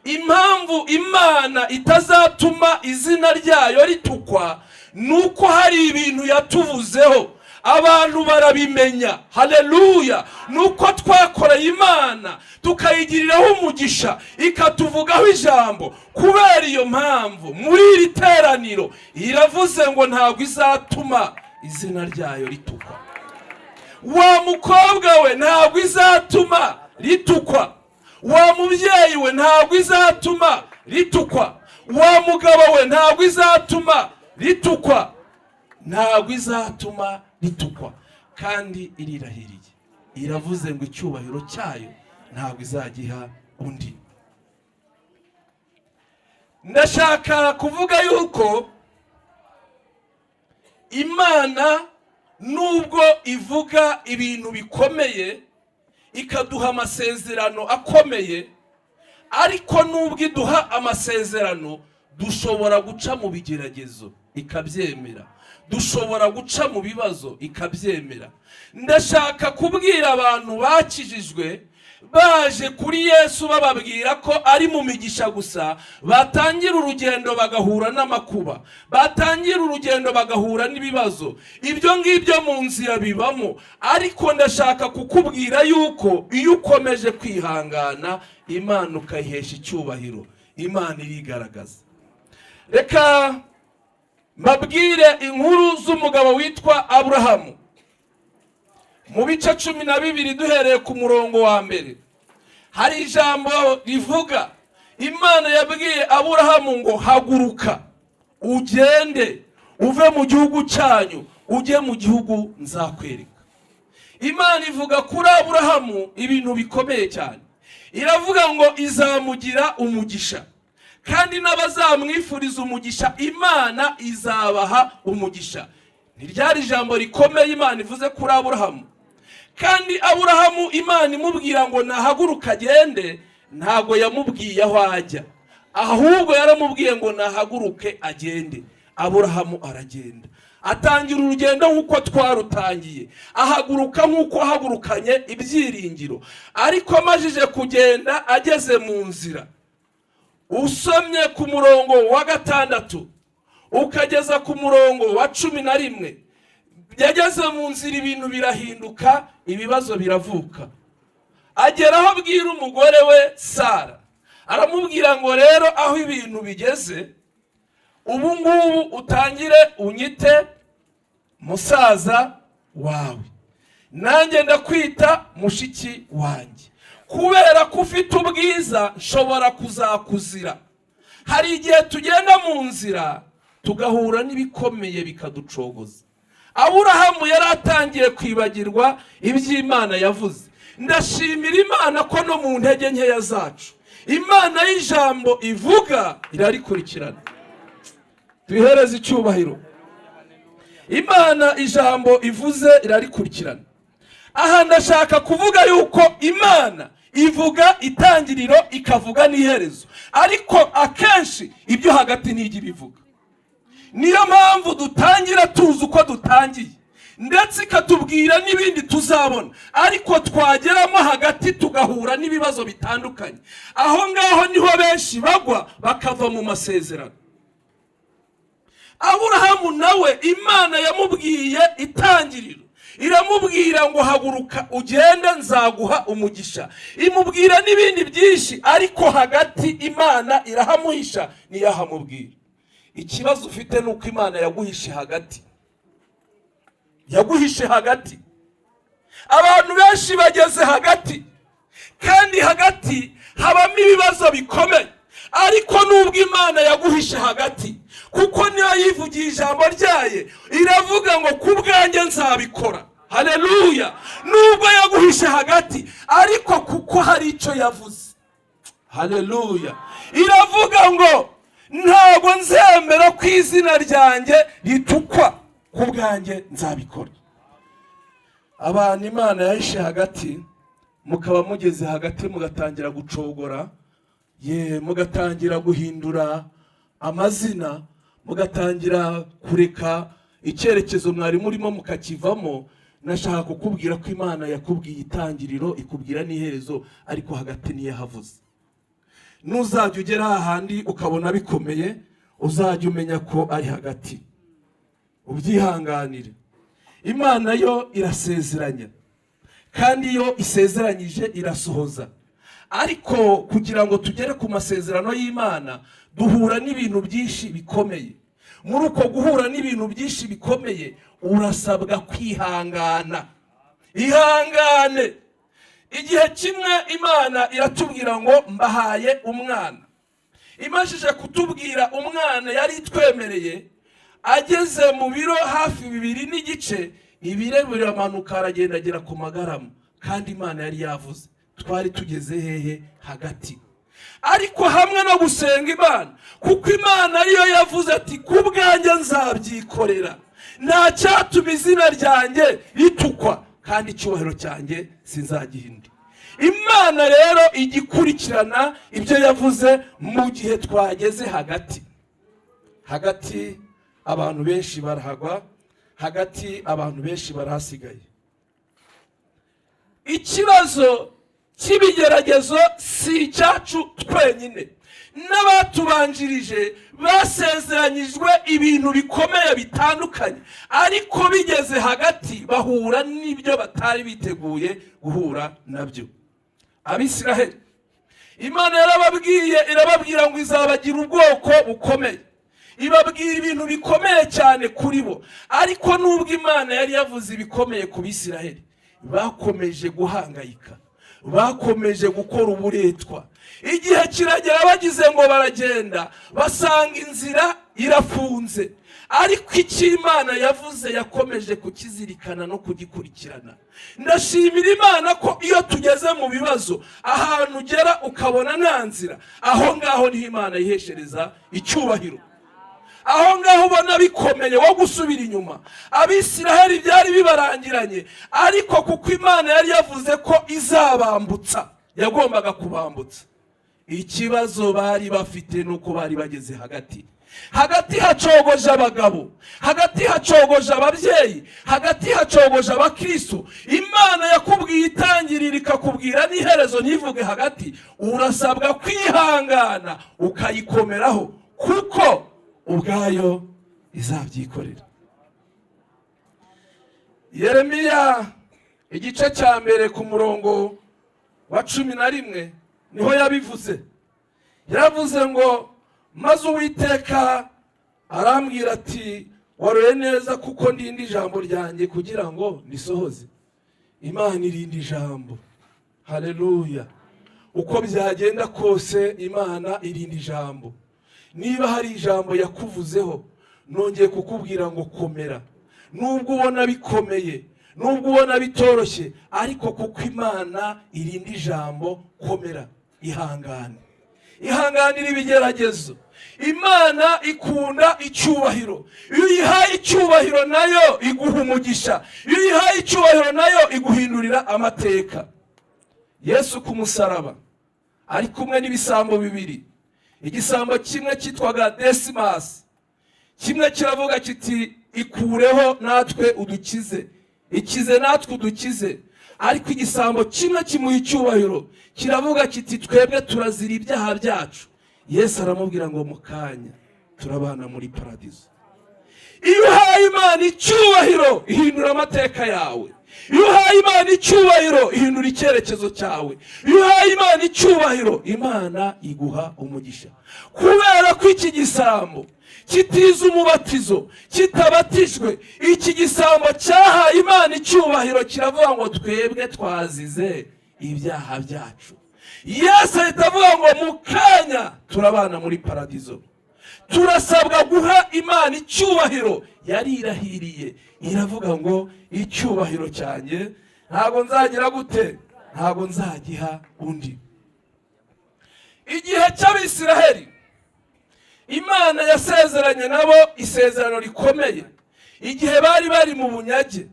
Impamvu Imana itazatuma izina ryayo ritukwa nuko hari ibintu yatuvuzeho, abantu barabimenya. Haleluya! Nuko twakoreye Imana tukayigiriraho umugisha, ikatuvugaho ijambo. Kubera iyo mpamvu muri iri teraniro iravuze ngo ntabwo izatuma izina ryayo ritukwa. Wa mukobwa we ntabwo izatuma ritukwa. Wa mubyeyi we ntabwo izatuma ritukwa. Wa mugabo we ntabwo izatuma ritukwa. Ntabwo izatuma ritukwa. Kandi irirahiriye, iravuze ngo icyubahiro cyayo ntabwo izagiha undi. Ndashaka kuvuga yuko Imana nubwo ivuga ibintu bikomeye, ikaduha amasezerano akomeye, ariko nubwo iduha amasezerano dushobora guca mu bigeragezo ikabyemera, dushobora guca mu bibazo ikabyemera. Ndashaka kubwira abantu bakijijwe baje kuri Yesu bababwira ko ari mu migisha gusa, batangira urugendo bagahura n'amakuba, batangira urugendo bagahura n'ibibazo. Ibyo ngibyo mu nzira bibamo, ariko ndashaka kukubwira yuko iyo ukomeje kwihangana, Imana ukayihesha icyubahiro, Imana irigaragaza. Reka mbabwire inkuru z'umugabo witwa Aburahamu. Mu bice 12 duhereye ku murongo wa mbere, hari ijambo rivuga, Imana yabwiye Aburahamu ngo haguruka ugende uve mu gihugu cyanyu ujye mu gihugu nzakwereka. Imana ivuga kuri Aburahamu ibintu bikomeye cyane. Iravuga ngo izamugira umugisha, kandi n'abazamwifuriza umugisha Imana izabaha umugisha. Ntiryari ijambo rikomeye Imana ivuze kuri Aburahamu. Kandi Aburahamu Imana imubwira ngo nahaguruka agende, ntago yamubwiye aho ajya, ahubwo yaramubwiye ngo nahaguruke agende. Aburahamu aragenda, atangira urugendo nk'uko twarutangiye, ahaguruka nk'uko hagurukanye ibyiringiro. Ariko amajije kugenda, ageze mu nzira, usomye ku murongo wa 6 ukageza ku murongo wa 11, yageze mu nzira ibintu birahinduka, ibibazo biravuka. Ageraho abwira umugore we Sara, aramubwira ngo rero aho ibintu bigeze, ubu ngubu utangire unyite musaza wawe, nanjye ndakwita mushiki wanjye, kubera ko ufite ubwiza nshobora kuzakuzira. Hari igihe tugenda mu nzira tugahura n'ibikomeye bikaducogoza. Aburahamu yari atangiye kwibagirwa iby'Imana yavuze. Ndashimira Imana ko no mu ntege nkeya zacu Imana y'ijambo ivuga irarikurikirana. Tuyihereze icyubahiro. Imana ijambo ivuze irarikurikirana. Aha ndashaka kuvuga yuko Imana ivuga itangiriro ikavuga n'iherezo, ariko akenshi ibyo hagati n'ijya bivuga. Niyo mpamvu dutangira tuzi uko dutangiye, ndetse ikatubwira n'ibindi tuzabona, ariko twageramo hagati tugahura n'ibibazo bitandukanye. Aho ngaho niho benshi bagwa bakava mu masezerano. Aburahamu nawe Imana yamubwiye itangiriro, iramubwira ngo haguruka ugende nzaguha umugisha, imubwira n'ibindi byinshi, ariko hagati Imana irahamuhisha niyahamubwira. Ikibazo ufite nuko Imana yaguhishe hagati, yaguhishe hagati. Abantu benshi bageze hagati, kandi hagati habamo ibibazo bikomeye, ariko nubwo Imana yaguhishe hagati, kuko niyo yivugiye ijambo ryaye, iravuga ngo kubwanjye nzabikora. Haleluya! Nubwo yaguhishe hagati, ariko kuko hari icyo yavuze. Haleluya! Iravuga ngo ntabwo nzemera ko izina ryanjye ritukwa, kubwanjye nzabikora. Abantu Imana yahishe hagati, mukaba mugeze hagati mugatangira gucogora, mugatangira guhindura amazina, mugatangira kureka icyerekezo mwari murimo mukakivamo. Nashaka kukubwira ko Imana yakubwiye itangiriro ikubwira n'iherezo, ariko hagati niyo havuze. Nuzajya ugera ahandi ukabona bikomeye, uzajya umenya ko ari hagati, ubyihanganire. Imana yo irasezeranya, kandi iyo isezeranyije irasohoza. Ariko kugira ngo tugere ku masezerano y'Imana duhura n'ibintu byinshi bikomeye. Muri uko guhura n'ibintu byinshi bikomeye urasabwa kwihangana. Ihangane. Igihe kimwe Imana iratubwira ngo mbahaye umwana. Imajije kutubwira umwana yari itwemereye, ageze mu biro hafi 2 n'igice, ibire biramanuka aragenda agera ku magarama, kandi Imana yari yavuze. Twari tugeze hehe? Hagati. Ariko hamwe no gusenga Imana, kuko Imana ariyo yavuze ati kubwanjye nzabyikorera, nta cyatuma izina ryanjye ritukwa, kandi icyubahiro cyanjye sinzagihindura. Imana rero igikurikirana ibyo yavuze mu gihe twageze hagati. Hagati abantu benshi barahagwa, hagati abantu benshi barahasigaye. Ikibazo cy'ibigeragezo si icyacu twenyine, n'abatubanjirije basezeranyijwe ibintu bikomeye bitandukanye, ariko bigeze hagati bahura n'ibyo batari biteguye guhura nabyo. Abisiraheli, Imana yarababwiye, irababwira ngo izabagira ubwoko bukomeye, ibabwira ibintu bikomeye cyane kuri bo. Ariko nubwo Imana yari yavuze ibikomeye ku Bisiraheli, bakomeje guhangayika, bakomeje gukora uburetwa. Igihe kiragera bagize ngo baragenda, basanga inzira irafunze, ariko icyo Imana yavuze yakomeje kukizirikana no kugikurikirana. Ndashimira Imana ko iyo tugeze mu bibazo, ahantu ugera ukabona nta nzira, aho ngaho niho Imana yiheshereza icyubahiro. Aho ngaho ubona bikomeye wo gusubira inyuma. Abisiraheli byari bibarangiranye, ariko kuko Imana yari yavuze ko izabambutsa, yagombaga kubambutsa. Ikibazo bari bafite nuko bari bageze hagati. Hagati hacogoje abagabo, hagati hacogoje ababyeyi, hagati hacogoje abakristo. Imana yakubwiye itangiriro ikakubwira n'iherezo ntivuge hagati. Urasabwa kwihangana ukayikomeraho, kuko ubwayo izabyikorera. Yeremiya igice cya mbere ku murongo wa 11 niho yabivuze. Yaravuze ngo maze Uwiteka arambwira ati waroye neza kuko ndinda ijambo ryanjye kugira ngo ndisohoze. Imana irinda ijambo. Haleluya. Uko byagenda kose Imana irinda ijambo. Niba hari ijambo yakuvuzeho, nongeye kukubwira ngo komera. Nubwo ubona bikomeye, nubwo ubona bitoroshye, ariko kuko Imana irinda ijambo, komera, ihangane. Ihanganira ibigeragezo. Imana ikunda icyubahiro. Iyo uyihaye icyubahiro nayo iguha umugisha. Iyo uyihaye icyubahiro nayo iguhindurira amateka. Yesu ku musaraba ari kumwe n'ibisambo bibiri. Igisambo kimwe cyitwaga Desimasi, kimwe kiravuga kiti ikureho natwe udukize, ikize natwe udukize. Ariko igisambo kimwe kimuha icyubahiro, kiravuga kiti twebwe turazira ibyaha byacu. Yesu aramubwira ngo mukanya turabana muri paradizo. Iyo uhaye Imana icyubahiro ihindura amateka yawe. Iyo uhaye Imana icyubahiro ihindura icyerekezo cyawe. Iyo uhaye Imana icyubahiro, Imana iguha umugisha. Kubera ko iki gisambo kitiza umubatizo, kitabatijwe, iki gisambo cyahaye Imana icyubahiro, kiravuga ngo twebwe twazize ibyaha byacu. Yesu ahita avuga ngo mukanya turabana muri paradizo. Turasabwa guha Imana icyubahiro. Yari irahiriye iravuga ngo icyubahiro cyanjye ntago nzagira gute, ntago nzagiha undi. Igihe cy'Abisiraheli Imana yasezeranye nabo isezerano rikomeye. Igihe bari mu bunyage,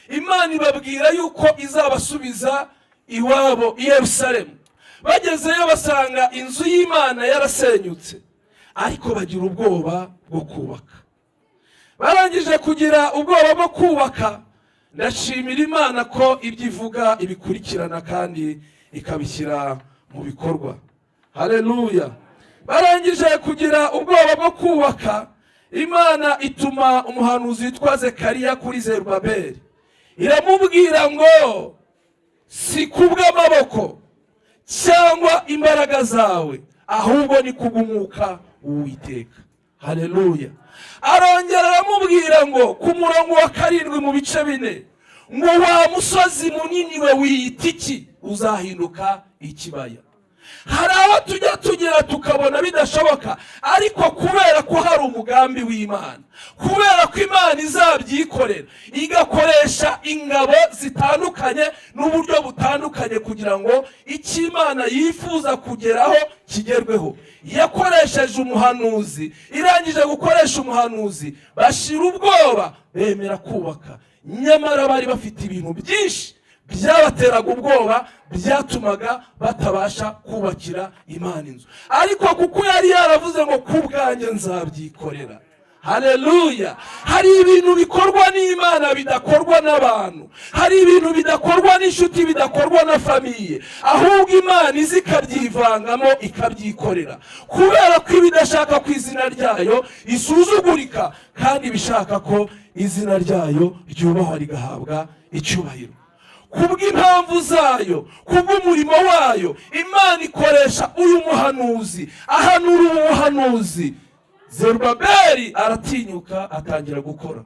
Imana ibabwira yuko izabasubiza iwabo i Yerusalemu. Bagezeyo basanga inzu y'Imana yarasenyutse, ariko bagira ubwoba bwo kubaka. Barangije kugira ubwoba bwo kubaka, ndashimira Imana ko ibyo ivuga ibikurikirana kandi ikabishyira mu bikorwa. Haleluya. Barangije kugira ubwoba bwo kubaka, Imana ituma umuhanuzi witwa Zekariya kuri Zerubabeli. Iramubwira ngo si kubw'amaboko cyangwa imbaraga zawe, ahubwo ni kubw'umwuka w'Uwiteka. Haleluya. Arongera aramubwira ngo ku murongo wa 7 mu bice 4 ngo wa musozi munini we wiyita iki, uzahinduka ikibaya. Hari aho tujya tugera tukabona bidashoboka, ariko kubera ko hari umugambi w'Imana, kubera ko Imana izabyikorera, igakoresha ingabo zitandukanye n'uburyo butandukanye kugira ngo icyo Imana yifuza kugeraho kigerweho. Yakoresheje umuhanuzi, irangije gukoresha umuhanuzi, bashira ubwoba, bemera kubaka. Nyamara bari bafite ibintu byinshi byabateraga ubwoba, byatumaga batabasha kubakira Imana inzu. Ariko kuko yari yaravuze ngo kubwanjye nzabyikorera. Haleluya. Hari ibintu bikorwa n'Imana bidakorwa n'abantu. Hari ibintu bidakorwa n'inshuti, bidakorwa na famiye, ahubwo Imana izi ikabyivangamo ikabyikorera. Kubera ko ibidashaka ku izina ryayo isuzugurika, kandi bishaka ko izina ryayo ryubahwa rigahabwa icyubahiro. Kubw'impamvu zayo, kubw'umurimo wayo, Imana ikoresha uyu muhanuzi, ahanura ubu buhanuzi. Zerubabeli aratinyuka atangira gukora.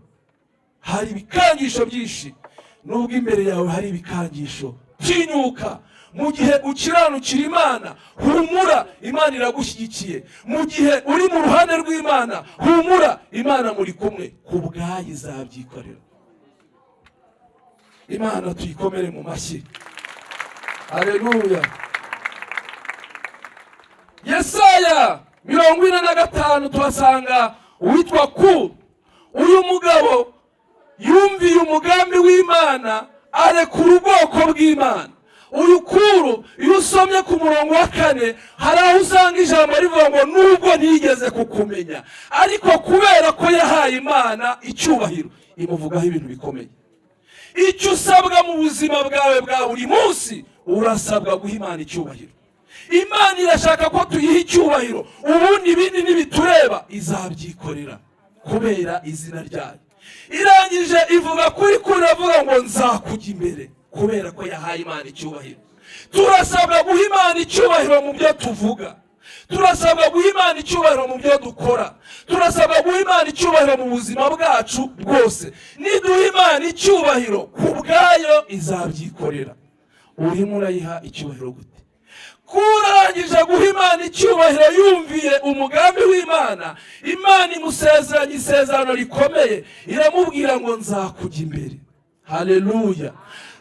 Hari ibikangisho byinshi. Nubwo imbere yawe hari ibikangisho, tinyuka. Mu gihe ukiranukira Imana, humura, Imana iragushyigikiye. Mu gihe uri mu ruhande rw'Imana, humura, Imana muri kumwe, kubwayo izabyikorera. Imana tuyikomere mu mashyi. Haleluya. Yesaya 45 tuhasanga uwitwa Kuru. Uyu mugabo yumviye umugambi w'Imana, arekura ubwoko bw'Imana. Uyu Kuru iyo usomye ku murongo wa 4 hari aho usanga ijambo rivuga ngo nubwo ntigeze kukumenya, ariko kubera ko yahaye Imana icyubahiro, imuvugaho ibintu bikomeye. Icyo usabwa mu buzima bwawe bwa buri munsi, urasabwa guha Imana icyubahiro. Imana irashaka ko tuyiha icyubahiro, ubundi ibindi nibitureba izabyikorera kubera izina ryayo. Irangije ivuga kuri avuga ngo nzakujya imbere, kubera ko yahaye Imana icyubahiro. Turasabwa guha Imana icyubahiro mu byo tuvuga. turasabwa guha Imana icyubahiro mu byo dukora, turasabwa guha Imana icyubahiro mu buzima bwacu bwose. Niduha Imana icyubahiro ku bwayo izabyikorera. Urimo urayiha icyubahiro gute? Kurangije guha Imana icyubahiro yumviye umugambi w'Imana, Imana imusezeranya isezerano rikomeye, iramubwira ngo nzakujya imbere. Haleluya!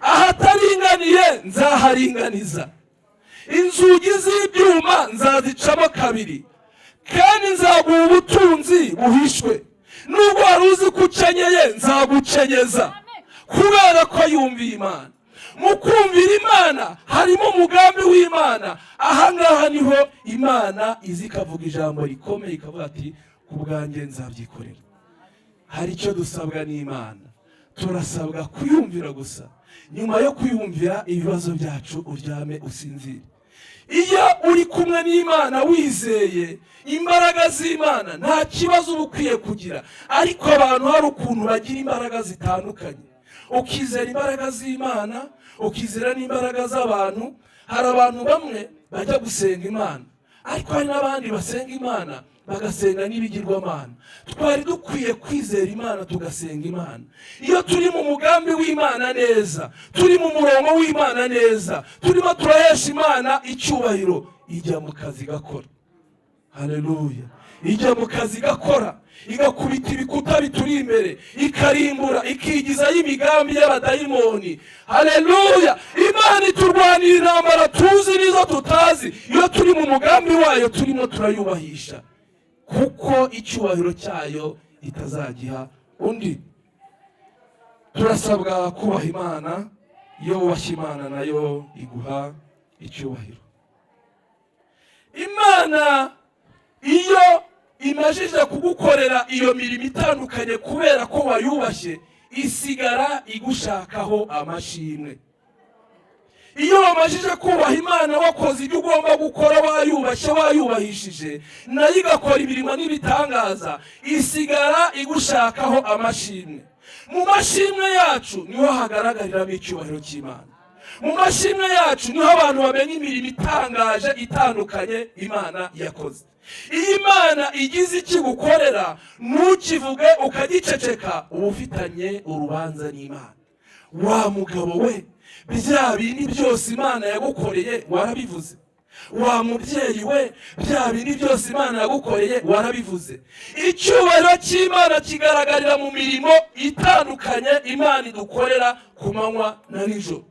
Ahataringaniye nzaharinganiza, inzugi z'ibyuma nzazicamo kabiri, kandi nzaguha ubutunzi buhishwe. Nubwo wari uzi ko ukenyeye nzagukenyeza, kubera ko yumviye Imana. Mu kumvira Imana harimo umugambi w'Imana. Ahangaha niho Imana izi ikavuga ijambo rikomeye, ikavuga ati ku bwanjye nzabyikorera. Hari icyo dusabwa n'Imana, turasabwa kuyumvira gusa. Nyuma yo kuyumvira, ibibazo byacu uryame usinzire. Iyo uri kumwe n'Imana wizeye imbaraga z'Imana, nta kibazo uba ukwiye kugira. Ariko abantu hari ukuntu bagira imbaraga zitandukanye. Ukizera imbaraga z'Imana, ukizera n'imbaraga z'abantu. Hari abantu bamwe bajya gusenga Imana, ariko hari n'abandi basenga Imana bagasenga n'ibigirwamana. Twari dukwiye kwizera Imana tugasenga Imana. Iyo turi mu mugambi w'Imana neza, turi mu murongo w'Imana neza, turimo turahesha Imana icyubahiro, ijya mu kazi igakora. Haleluya! Ijya mu kazi igakora, igakubita ibikuta bituri imbere, ikarimbura, ikigizayo imigambi y'abadayimoni. Haleluya! Imana iturwanira intambara tuzi n'izo tutazi. Iyo turi mu mugambi wayo, turimo turayubahisha, kuko icyubahiro cyayo itazagiha undi. Turasabwa kubaha Imana. Iyo wubashye Imana, nayo iguha icyubahiro. Imana iyo imajije kugukorera iyo mirimo itandukanye kubera ko wayubashye, isigara igushakaho amashimwe. Iyo wamajije kubaha Imana, wakoze ibyo ugomba gukora, wayubashye, wayubahishije, nayo igakora imirimo n'ibitangaza, isigara igushakaho amashimwe. Mu mashimwe yacu niho hagaragariramo icyubahiro cy'Imana. Mu mashimwe yacu niho abantu bamenya imirimo itangaje itandukanye Imana yakoze. Iyo Imana igize ikigukorera, ntukivuge ukagiceceka, uba ufitanye urubanza n'Imana. Wa mugabo we, bya bindi byose Imana yagukoreye warabivuze. Wa mubyeyi we, bya bindi byose Imana yagukoreye warabivuze. Icyubahiro cy'Imana kigaragarira mu mirimo itandukanye Imana idukorera ku manywa na nijoro.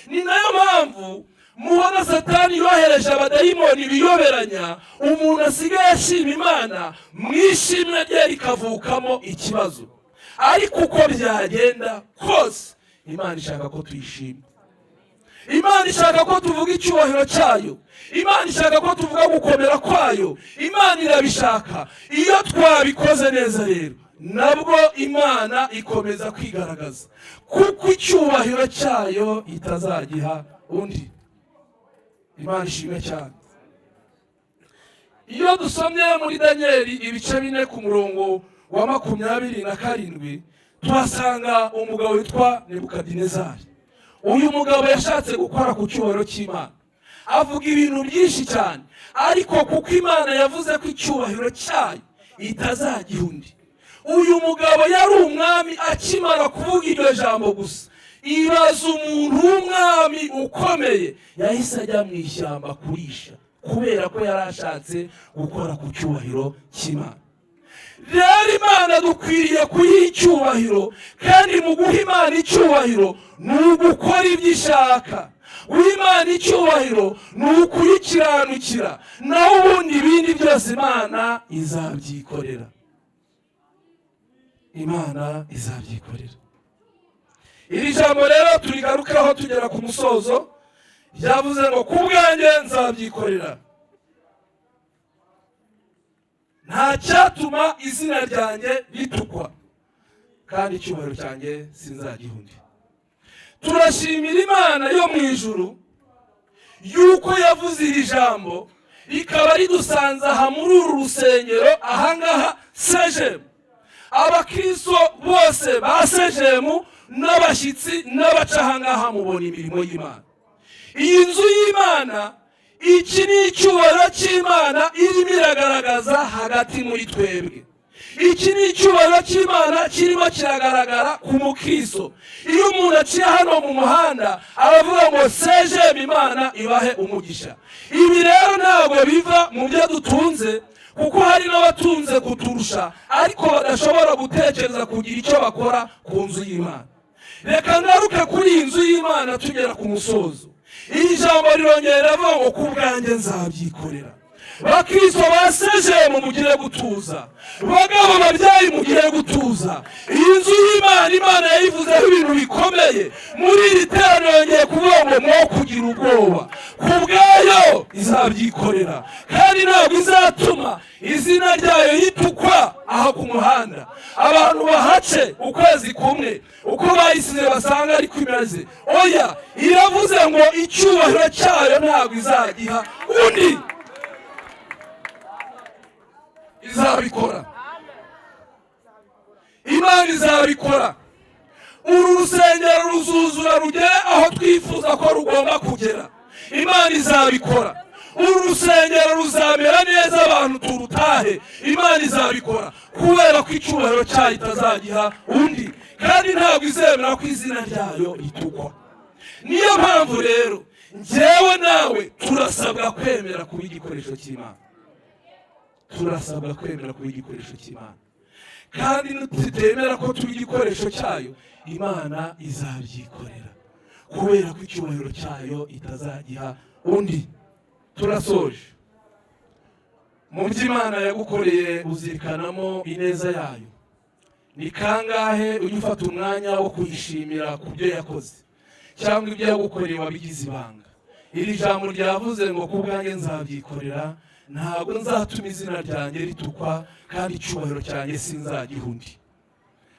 Ni nayo mpamvu mubona Satani yohereje abadayimoni biyoberanya, umuntu asigaye ashima Imana, mu ishimwe rye rikavukamo ikibazo. Ariko uko byagenda kose, Imana ishaka ko tuyishima. Imana ishaka ko tuvuga icyubahiro cyayo. Imana ishaka ko tuvuga gukomera kwayo. Imana irabishaka. Iyo twabikoze neza rero, nabwo Imana ikomeza kwigaragaza, kuko icyubahiro cyayo itazagiha undi. Imana ishimwe cyane. Iyo dusomye muri Danieli ibice 4 ku murongo wa 27, tuhasanga umugabo witwa Nebukadinezari. Uyu mugabo yashatse gukora ku cyubahiro cy'Imana, avuga ibintu byinshi cyane, ariko kuko Imana yavuze ko icyubahiro cyayo itazagiha undi. Uyu mugabo yari umwami, akimara kuvuga iryo jambo gusa, ibaza umuntu w'umwami ukomeye yahise ajya mu ishyamba kurisha, kubera ko yari ashatse gukora ku cyubahiro cy'Imana. Rero Imana dukwiriye kuyiha icyubahiro, kandi mu guha Imana icyubahiro ni ugukora ibyo ishaka. Guha Imana icyubahiro ni ukuyikiranukira, naho ubundi ibindi byose Imana izabyikorera. Imana izabyikorera. Iri jambo rero turigarukaho tugera ku musozo, yavuze ngo ku bwanjye nzabyikorera. Nta cyatuma izina ryanjye ritukwa, kandi icyubahiro cyanjye sinzagiha undi. Turashimira Imana yo mu ijuru yuko yavuze iri jambo, rikaba ridusanze aha muri uru rusengero, ahangaha Sejemu. Abakristo bose ba Sejemu n'abashyitsi n'abaca ahangaha mubona imirimo y'Imana. Iyi nzu y'Imana iki ni icyubahiro cy'Imana irimo iragaragaza hagati muri twebwe. Iki ni icyubahiro cy'Imana kirimo kiragaragara ku mukristo. Iyo umuntu aciye hano mu muhanda aravuga ngo sejem Imana ibahe umugisha. Ibi rero ntabwo biva mu byo dutunze, kuko hari n'abatunze kuturusha ariko badashobora gutekereza kugira icyo bakora ku nzu y'Imana. Reka ngaruke kuri iyi nzu y'Imana tugera ku musozo. Iri jambo rirongera riravuga ngo ku bwanjye nzabyikorera. Bakristo ba sejemu mugire gutuza, bagabo babyaye mugire gutuza. Iyi nzu y'Imana, Imana yayivuzeho ibintu bikomeye. Muri iri teraniro yongeye kuvuga ngo mwo kugira ubwoba, ku bwayo izabyikorera kandi ntabwo izatuma izina ryayo yitukwa aha ku muhanda. Abantu bahace ukwezi kumwe uko bayisize basanga ariko imeze. Oya, iravuze ngo icyubahiro cyayo ntabwo izagiha undi. Izabikora. Imana izabikora. Uru rusengero ruzuzura rugere aho twifuza ko rugomba kugera. Imana izabikora. Uru rusengero ruzamera neza abantu turutahe. Imana izabikora kubera ko icyubahiro cyayo itazagiha undi kandi ntabwo izemera ko izina ryayo ritukwa. Niyo mpamvu rero njyewe nawe turasabwa kwemera kuba igikoresho cy'Imana. Turasabwa kwemera kuba igikoresho cy'Imana, kandi tutemera ko turi igikoresho cyayo, Imana izabyikorera kubera ko icyubahiro cyayo itazagiha undi. Turasoje. Mu byo Imana yagukoreye uzirikanamo ineza yayo. Ni kangahe ujya ufata umwanya wo kuyishimira ku byo yakoze cyangwa ibyo yagukoreye wabigize ibanga? Iri jambo ryavuze ngo ku bwanjye nzabyikorera, ntabwo nzatuma izina ryanjye ritukwa kandi icyubahiro cyanjye sinzagiha undi.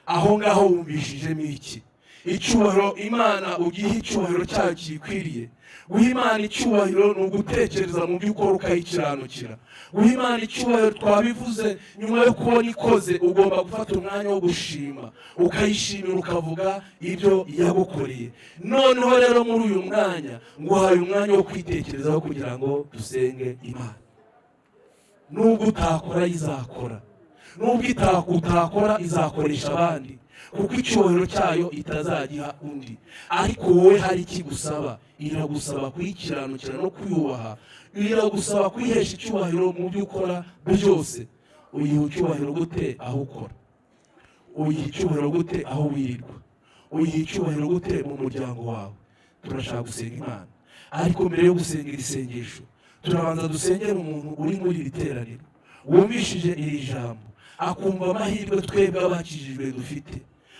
Aho ngaho wumvishijemo iki? Icyubahiro Imana ugiha icyubahiro cyayo kikwiriye. Guha Imana icyubahiro ni ugutekereza mu byo ukora ukayikiranukira. Guha Imana icyubahiro twabivuze, nyuma yo kubona ikoze ugomba gufata umwanya wo gushima, ukayishimira ukavuga ibyo yagukoreye. Noneho rero muri uyu mwanya nguhaye umwanya wo kwitekerezaho kugira ngo dusenge Imana. Nubwo utakora izakora, nubwo utakora izakoresha abandi, kuko icyubahiro cyayo itazagiha undi. Ariko wowe hari ikigusaba, iragusaba kuyikiranukira no kuyubaha, iragusaba kwihesha icyubahiro mu byo ukora byose. Uyiha icyubahiro gute aho ukora? Uyiha icyubahiro gute aho wirirwa? Uyiha icyubahiro gute mu muryango wawe? Turashaka gusenga Imana, ariko mbere yo gusenga iri sengesho turabanza dusengera umuntu uri muri iri teraniro wumvishije iri jambo, akumva amahirwe twebwe abakijijwe dufite,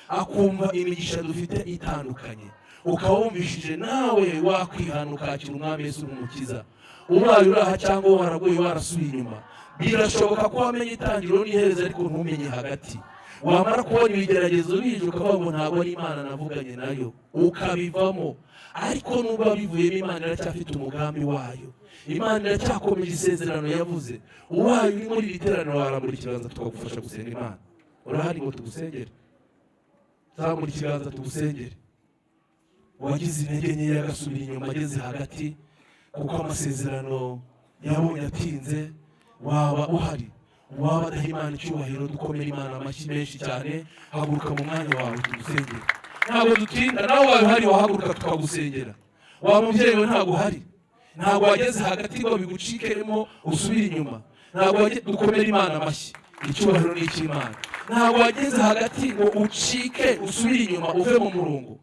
akumva imigisha dufite itandukanye. Ukawumvishije nawe wakwihana ukakira Umwami Yesu n'Umukiza. Ubaye uraha cyangwa waraguye warasubiye inyuma, birashoboka ko wamenye itangiriro n'iherezo ariko ntumenye hagati. Wamara kubona ibigeragezo bije ukavuga ngo ntabwo ari Imana navuganye nayo, ukabivamo. Ariko nubwo bivuyemo, Imana iracyafite umugambi wayo. Imana iracyakomeje isezerano yavuze. Ubaye uri muri iri teraniro warambura ikiganza tukagufasha gusenga Imana. Urahari ngo tugusengere? Zamura ikiganza tugusengere. Wagize intege nkeya agasubira inyuma ageze hagati kuko amasezerano yabonye atinze, waba uhari, waba adaha Imana icyubahiro, dukomere Imana amashyi menshi cyane. Haguruka mu mwanya wawe tugusengere. Ntabwo dutinda, nawe wawe uhari wahaguruka tukagusengera. Wa mubyeyi we ntabwo uhari, ntabwo wageze hagati ngo bigucikemo usubire inyuma. Ntabwo dukomere Imana amashyi, icyubahiro ni icy'Imana. Ntabwo wageze hagati ngo ucike usubire inyuma uve mu murongo.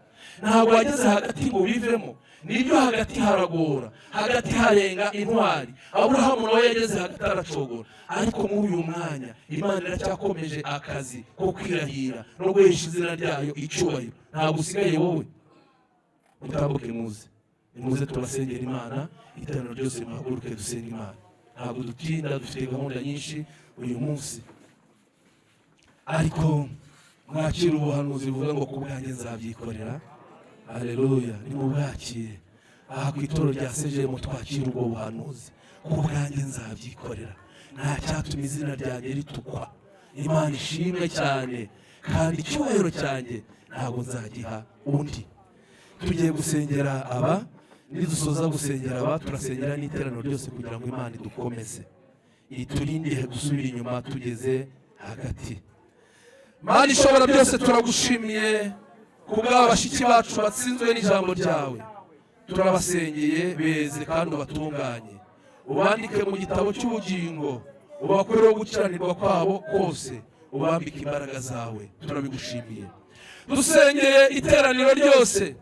Ntabwo wageze hagati ngo bivemo. Nibyo hagati haragora, hagati harenga intwari. Aburahamu nawe yageze hagati aracogora. Ariko muri uyu mwanya Imana iracyakomeje akazi ko kwirahira no guhesha izina ryayo icyubahiro. Ntabwo usigaye wowe. Utambuke muze turasengera Imana. Iteraniro ryose muhaguruke dusenga Imana. Ntabwo dutinda, dufite gahunda nyinshi uyu munsi, ariko mwakira ubuhanuzi buvuga ngo ku bwanjye nzabyikorera. Haleluya, nimubwakire. Aha ku itorero rya sejemu twakira ubwo buhanuzi, ku bwanjye nzabyikorera, nta cyatuma izina ryanjye ritukwa. Imana ishimwe cyane, kandi icyubahiro cyanjye ntabwo nzagiha undi. Tugiye gusengera aba nidusoza gusengera aba turasengera n'iteraniro ryose kugira ngo Imana idukomeze iturinde gusubira inyuma tugeze hagati. Mana ishobora byose, turagushimiye kubw'aba bashiki bacu batsinzwe n'ijambo ryawe. Turabasengeye beze kandi ubatunganye, ubandike mu gitabo cy'ubugingo, ubakureho gukiranirwa kwabo kose, ubambike imbaraga zawe. Turabigushimiye. Dusengeye iteraniro ryose,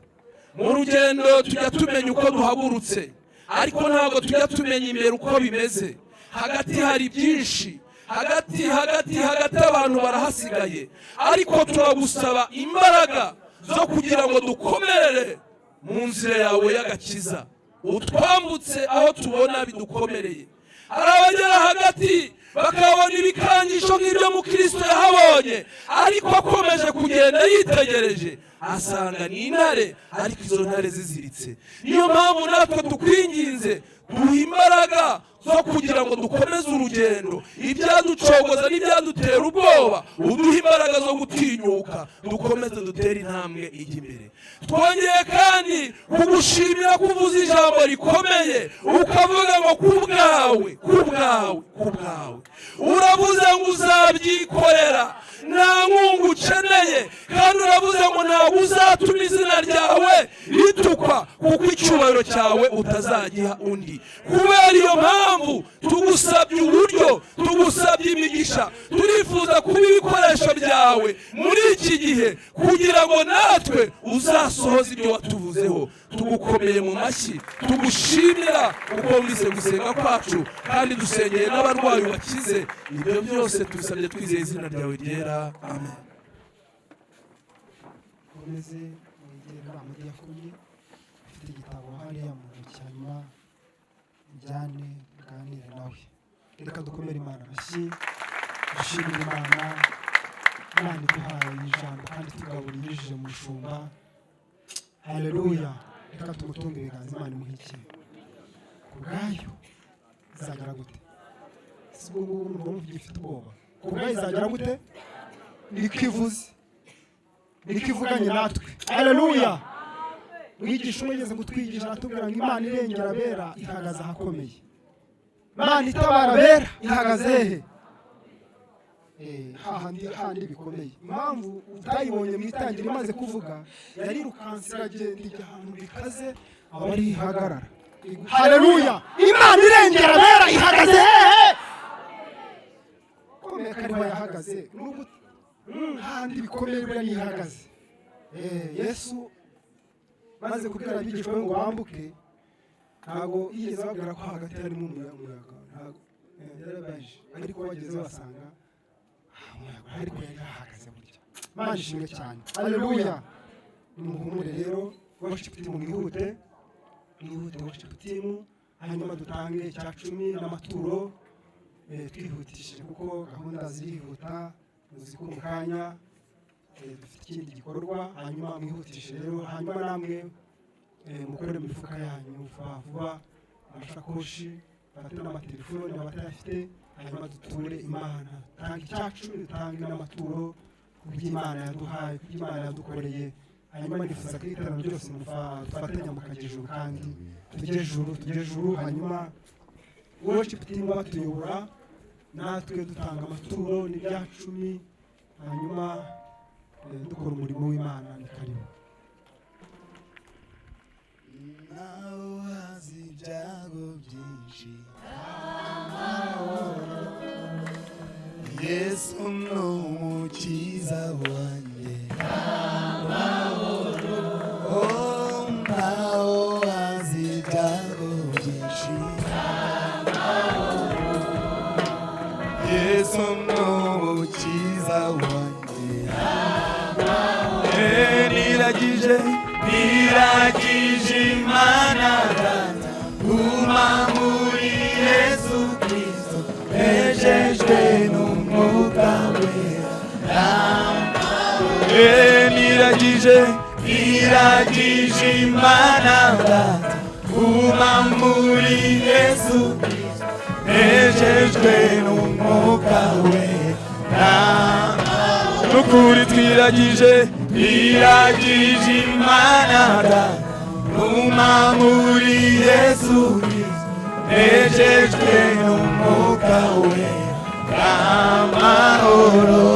mu rugendo tujya tumenya uko duhagurutse, ariko ntabwo tujya tumenya imbere uko bimeze. Hagati hari byinshi, hagati abantu barahasigaye, ariko turagusaba imbaraga zo kugira ngo dukomerere mu nzira yawe y'agakiza, utwambutse aho tubona bidukomereye. Hari abagera hagati bakabona ibikangisho nk'ibyo mu Kristo yahabonye, ariko akomeje kugenda yitegereje asanga ni intare, ariko izo ntare ziziritse. Niyo mpamvu natwe tukwinginze, duha imbaraga zo kugira ngo dukomeze urugendo, ibyaducogoza n'ibyadutera ubwoba uduha imbaraga zo gutinyuka, dukomeze dutere intambwe ijya imbere. Twongeye kandi kugushimira ko uvuze ijambo rikomeye, ukavuga ngo kubwawe uravuze ngo uzabyikorera, nta nkungu ukeneye, kandi uravuze ngo ntabwo uzatuma izina ryawe ritukwa, kuko icyubahiro cyawe utazagiha undi. Kubera iyo mpamvu tugusabye uburyo, tugusabye imigisha, turifuza kuba ibikoresho byawe muri iki gihe, kugira ngo natwe uzasohoze ibyo watuvuzeho. Tugukomeye mu mashyi, tugushimira uko wumvise gusenga kwacu, kandi dusengeye n'abarwayi bakize. Ibyo byose tubisabye twizeye izina ryawe ryera, amen. Komeze mwegere amudiyakoni ufite igitabo hariya mu ntoki, hanyuma mujyane muganire nawe. Reka dukomere Imana amashyi, dushimire Imana iduhaye ijambo kandi tugabura inyujije mu mushumba. Haleluya. Reka tumutunge ibiganza, Imana imuhe iki kubwayo izagera gute? Si ubwo ngubu mugifite ubwoba, kubwayo izagera gute? Niko ivuganye natwe. Haleluya. Mwigisha umugeze gutwigisha atubwira ngo Imana irengera abera ihagaze ahakomeye, Imana itabara abera ihagaze hehe? Hahandi bikomeye. Impamvu utayibonye mu itangira imaze kuvuga, yarirukanse iragenda ijya ahantu bikaze, aba ari ihagarara. Haleluya. Imana irengera abera ihagaze hehe? Komeye ko ariho yahagaze, hahandi bikomeye buriya nihagaze. Yesu maze kubwira abigishwa be ngo bambuke, ntabwo yigeze babwira ko hagati harimo umuyaga, ntabwo yarabaje, ariko bageze basanga ariko yari ahagaze burya. Imana ishimwe cyane. Haleluya. Nimuhumure rero, worship team mwihute worship team, hanyuma dutange icya 10 n'amaturo. Twihutishije kuko gahunda zirihuta, muziko mu kanya dufite ikindi gikorwa. Hanyuma mwihutishe rero, hanyuma namwe mukore mu mifuka yanyu vuba, amashakoshi, bafite n'amatelefoni abatayafite, hanyuma duture Imana. Tange icyacu, dutange n'amaturo kuby'Imana yaduhaye, kuby'Imana yadukoreye. Hanyuma nifuza ko iterambere ryose dufatanya mu kagejuru, kandi tujye juru. Hanyuma worship team batuyobora, natwe dutanga amaturo n'ibya 10, hanyuma dukora umurimo w'Imana. Ni karibu. Nawe hazi ibyago byinshi, Yesu ni umukiza wanjye. Oh, nawe hazi ibyago byinshi, Yesu ni umukiza wanjye. Niragije Imana Data, guma muri Yesu Kristo, nejejwe n'Umwuka Wera. Niragije Imana Data, guma muri Yesu Kristo, nejejwe n'Umwuka Wera. Nukuri twiragije Imana Data, guma muri Yesu Kristo nejejwe n'umwuka we amahoro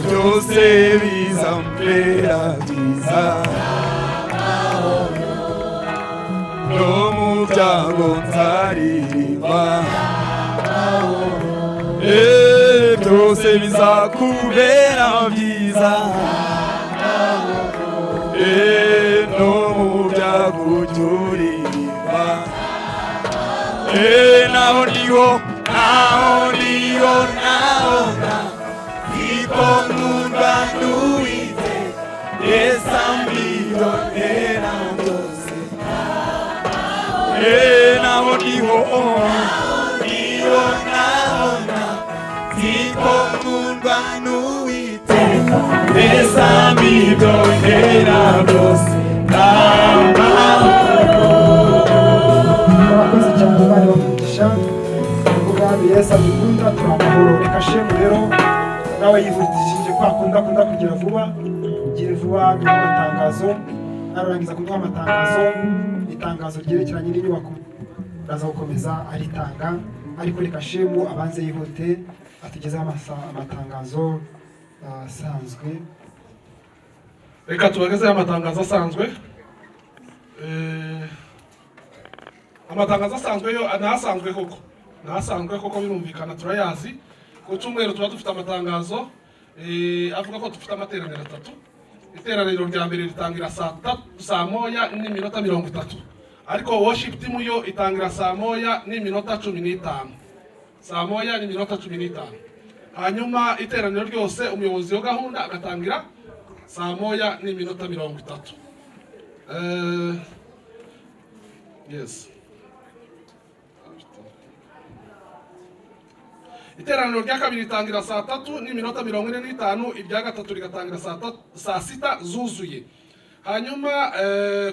byose bizampera byiza no mu byago nzaririmba byose bizakubera byiza no mu byago ujuririmba naho ndiho iko nkundwa n'Uwiteka Yesu ambirorera byose naho ndiho iko nkundwa n'Uwiteka Yesu ambirorera byose abakozi cyane bari bamugisha ubwami Yesu adukunda turamahoro reka shemu rero nawe yihutishije kwa akunda kugira vuba ugire vuba duha amatangazo narangiza kuduha amatangazo itangazo ryerekeranye n'inyubako uraza gukomeza aritanga ariko reka shemu abanze yihute atugezeho amatangazo asanzwe reka tubagezeho amatangazo asanzwe amatangazo asanzwe yo nahasanzwe koko birumvikana turayazi ku cyumweru tuba dufite amatangazo avuga ko dufite amateraniro 3 iteraniro rya mbere ritangira saa moya n'iminota 30 ariko worship team yo itangira saa moya n'iminota 15 saa moya n'iminota 15 hanyuma iteraniro ryose umuyobozi wa gahunda agatangira saa moya n'iminota 30 yes iteraniro rya kabiri ritangira saa 3 n'iminota 45 irya gatatu rigatangira saa 6 zuzuye hanyuma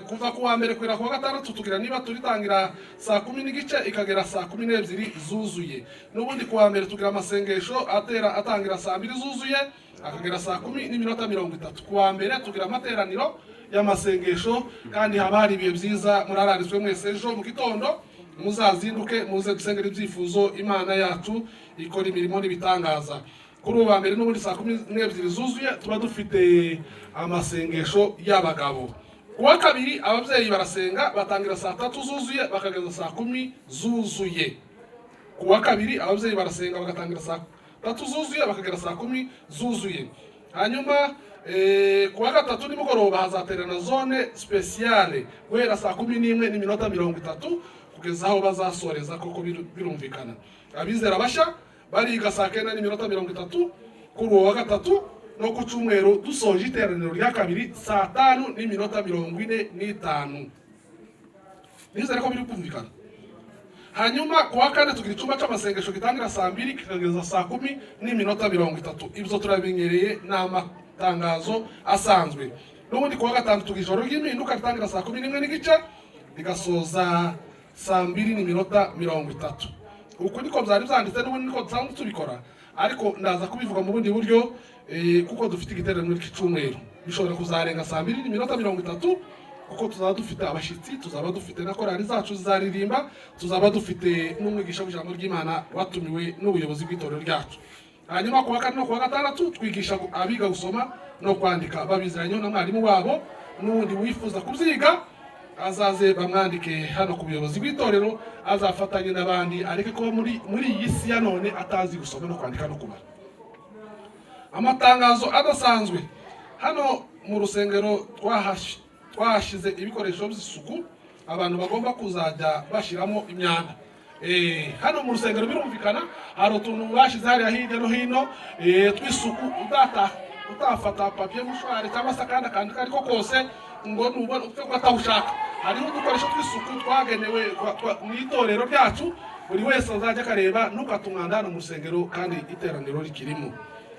kuva ku wa mbere kwira ku wa gatandatu tugira niba turitangira saa 10 n'igice ikagera saa 12 zuzuye n'ubundi ku wa mbere tugira amasengesho atangira saa 2 zuzuye akagera saa 10 n'iminota 30 ku wa mbere tugira amateraniro y'amasengesho kandi haba hari ibihe byiza murararizwe mwese ejo mu gitondo muzazinduke muze gusengera ibyifuzo Imana yacu ikora imirimo n'ibitangaza kuri uwa mbere n'ubundi saa 12 zuzuye tuba dufite amasengesho y'abagabo kuwa kabiri ababyeyi barasenga batangira saa 3 zuzuye bakageza saa 10 zuzuye kuwa kabiri ababyeyi barasenga bagatangira saa 3 zuzuye bakagera saa 10 zuzuye hanyuma kuwa gatatu nimugoroba hazaterana zone speciale guhera saa 11 n'iminota 30 kugeza aho bazasoreza koko birumvikana abizera basha bariga saa 9 n'iminota 30 kuri uwo wa gatatu no ku cyumweru dusoje iteraniro rya kabiri saa 5 n'iminota 45 nizere ko biri kumvikana hanyuma kuwa kane tugira icyumba cy'amasengesho gitangira saa 2 kikageza saa 10 n'iminota 30 ibyo turabimenyereye n'amatangazo asanzwe n'ubundi kuwa gatanu tugira ijoro ry'impinduka ritangira saa 11 n'igice rigasoza saa 2 n'iminota 30 uko niko byari byanditse n'ubundi niko dusanzwe tubikora ariko ndaza kubivuga mu bundi buryo kuko dufite igiteraniro cy'icumweru bishobora kuzarenga saa 2 n'iminota 30 kuko tuzaba dufite abashitsi tuzaba dufite na korali zacu zizaririmba tuzaba dufite n'umwigisha w'ijambo ry'Imana watumiwe n'ubuyobozi bw'itorero ryacu hanyuma kuwa kane no kuwa gatandatu twigisha abiga gusoma no kwandika babiziranye na mwarimu wabo n'undi wifuza kubyiga azaze bamwandike hano ku buyobozi bw'itorero azafatanye n'abandi ariko ko muri iyi si ya none atazi gusoma no kwandika no kubara amatangazo adasanzwe hano mu rusengero twahashize ibikoresho by'isuku abantu bagomba kuzajya bashiramo imyanda hano mu rusengero birumvikana hari utuntu bashize hariya hirya no hino tw'isuku utafata papier mushwari cyangwa se akandi akantu ariko kose ngo nubona ufite ko atawushaka hariho udukoresho tw'isuku twagenewe mu itorero ryacu buri wese azajya akareba ntukatumwanda hano mu rusengero kandi iteraniro rikirimo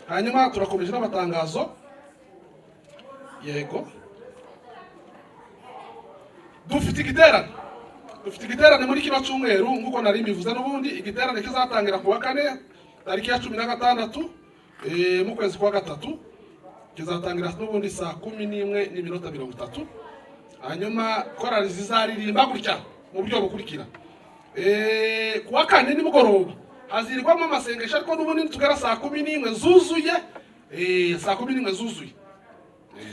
hanyuma turakomeje n'amatangazo yego dufite igiterane muri kino cyumweru nk'uko nari mbivuze n'ubundi igiterane kizatangira kuwa kane tariki ya 16 mu kwezi kwa gatatu kizatangira n'ubundi saa 11 n'iminota 30 hanyuma korali zizaririmba gutya mu buryo bukurikira. Kuwa kane nimugoroba hazirwamo amasengesho ariko n'ubundi tugera saa 11 zuzuye. Saa 11 zuzuye.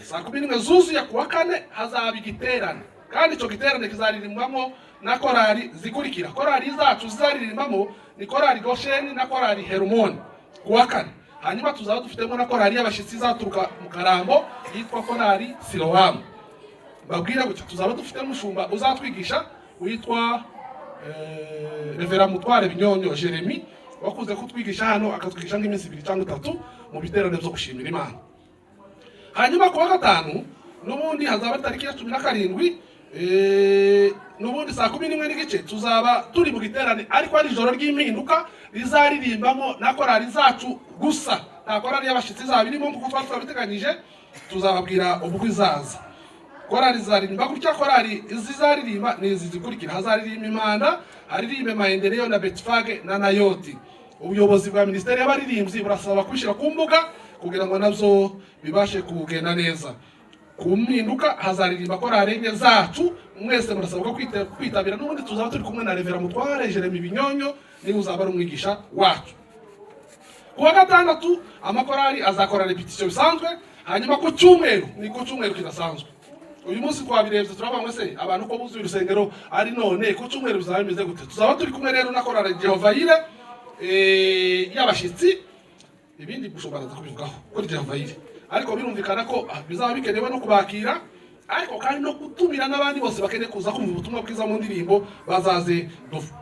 Saa 11 zuzuye kuwa kane hazaba igiterane, kandi icyo giterane kizaririmbwamo na korali zikurikira. Korali zacu zizaririmbamo ni korali Gosheni na korali Hermon kuwa kane. Hanyuma tuzaba dufitemo na korali y'abashitsi zaturuka mu Karambo yitwa korali Siloam. Babwira gutya, tuzaba dufite umushumba uzatwigisha witwa Reverend Mutware Binyonyo Jeremy, wakuze kutwigisha hano akatwigisha nk'iminsi 2 cyangwa 3 mu biterane byo gushimira Imana. Hanyuma kuwa gatanu n'ubundi hazaba tariki ya 17 n'ubundi saa 11 n'igice tuzaba turi mu giterane, ariko ari ijoro ry'impinduka rizaririmbamo na korali zacu gusa, nta korali y'abashitsi zabirimo kuko twabiteganyije. Tuzababwira ubwo izaza. Korali zaririmba gutya, korali zizaririmba n'izi zikurikira. Hazaririmba Imana, haririmbe Maendeleo na Betfage na Nayoti. Ubuyobozi bwa ministeri y'abaririmbyi burasaba kwishira ku mbuga kugira ngo nabyo bibashe kugenda neza. Ku mpinduka hazaririmba korali enye zacu, mwese murasabwa kwitabira. N'ubundi tuzaba turi kumwe na Reverend Mutware Jeremy Binyonyo, ni uzaba ari umwigisha wacu. Kuwa gatandatu amakorali azakora repetition bisanzwe, hanyuma ku cyumweru ni ku cyumweru kidasanzwe. Uyu munsi twabirebye turabangwe se abantu ko buzuye urusengero ari none ku cyumweru bizaba bimeze gute. Tuzaba turi kumwe rero na korali Jehova Ire y'abashitsi, ibindi gushobora kubivugaho kuri Jehova Ire, ariko birumvikana ko bizaba bikenewe no kubakira, ariko kandi no gutumira n'abandi bose bakeneye kuza kumva ubutumwa bwiza mu ndirimbo bazaze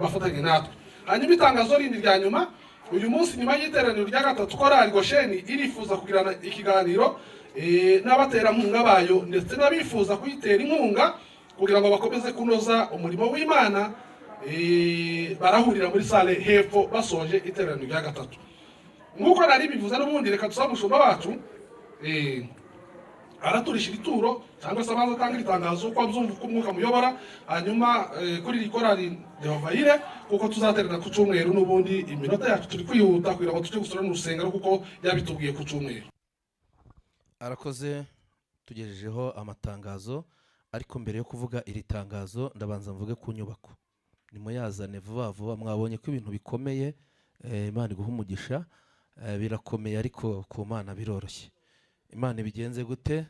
bafatanye natwe. Hanyuma itangazo rindi rya nyuma, uyu munsi nyuma y'iteraniro rya gatatu korali Gosheni irifuza kugirana ikiganiro n'abaterankunga bayo ndetse n'abifuza kuyitera inkunga kugira ngo bakomeze kunoza umurimo w'Imana. Barahurira muri sale hepfo basoje iteraniro rya gatatu. Nk'uko nari bivuze n'ubundi, reka tusaba umushumba wacu araturisha ituro cyangwa se amaze atanga itangazo uko abyumva uko umwuka muyobora, hanyuma kuri iri korali Jehova Ire kuko tuzaterana ku cyumweru. N'ubundi iminota yacu turi kwihuta kugira ngo tujye gusura n'urusengero kuko yabitubwiye ku cyumweru. Arakoze, tugejejeho amatangazo, ariko mbere yo kuvuga iri tangazo ndabanza mvuge ku nyubako. Nimuyazane vuba vuba, mwabonye ko ibintu bikomeye. Imana iguha umugisha. Birakomeye ariko ku Mana biroroshye. Imana bigenze gute?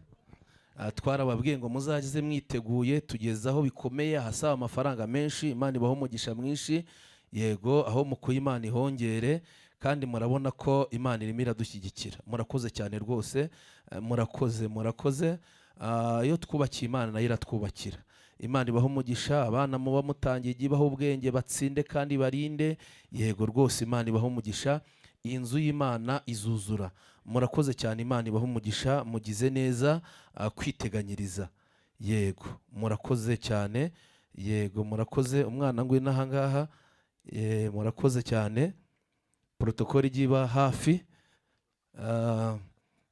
Twarababwiye ngo muzagize mwiteguye, tugeze aho bikomeye hasaba amafaranga menshi. Imana ibaho umugisha mwinshi, yego aho mukuye Imana ihongere, kandi murabona ko Imana irimo iradushyigikira. Murakoze cyane rwose, murakoze. Iyo twubakiye Imana nayo iratwubakira. Imana ibaho umugisha, abana muba mutangiye ibaho ubwenge batsinde kandi barinde, yego rwose Imana ibaho umugisha. Iyi nzu y'Imana izuzura. Murakoze cyane, Imana ibaho umugisha, mugize neza kwiteganyiriza. Yego murakoze cyane, yego murakoze. Umwana ngwino aha ngaha, murakoze cyane. Protokoli igiba hafi.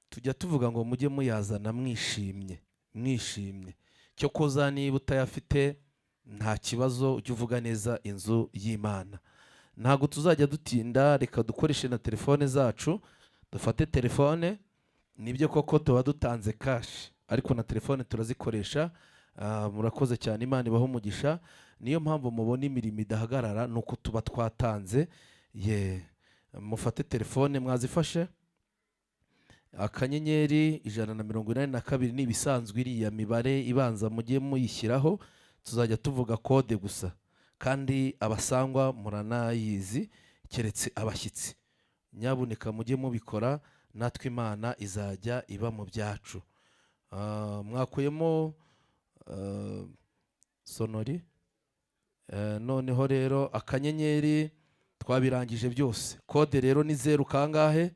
Tujya tuvuga ngo mujye muyazana mwishimye. Cyo koza niba utayafite nta kibazo, ujye uvuga neza inzu y'Imana. Ntago tuzajya dutinda, reka dukoreshe na telefone zacu. Dufate telefone, nibyo koko tuba dutanze cash, ariko na telefone turazikoresha. Murakoze cyane, Imana ibaho umugisha. Niyo mpamvu mubona imirimo idahagarara nuko tuba twatanze. Mufate telefone, mwazifashe. Akanyenyeri 182 ni ibisanzwe, iriya mibare ibanza mujye muyishyiraho. Tuzajya tuvuga kode gusa, kandi abasangwa muranayizi keretse abashyitsi. Nyabuneka mujye mubikora, natwe Imana izajya iba mu byacu. Mwakuyemo sonori. Noneho rero akanyenyeri twabirangije byose. Kode rero ni 0 kangahe?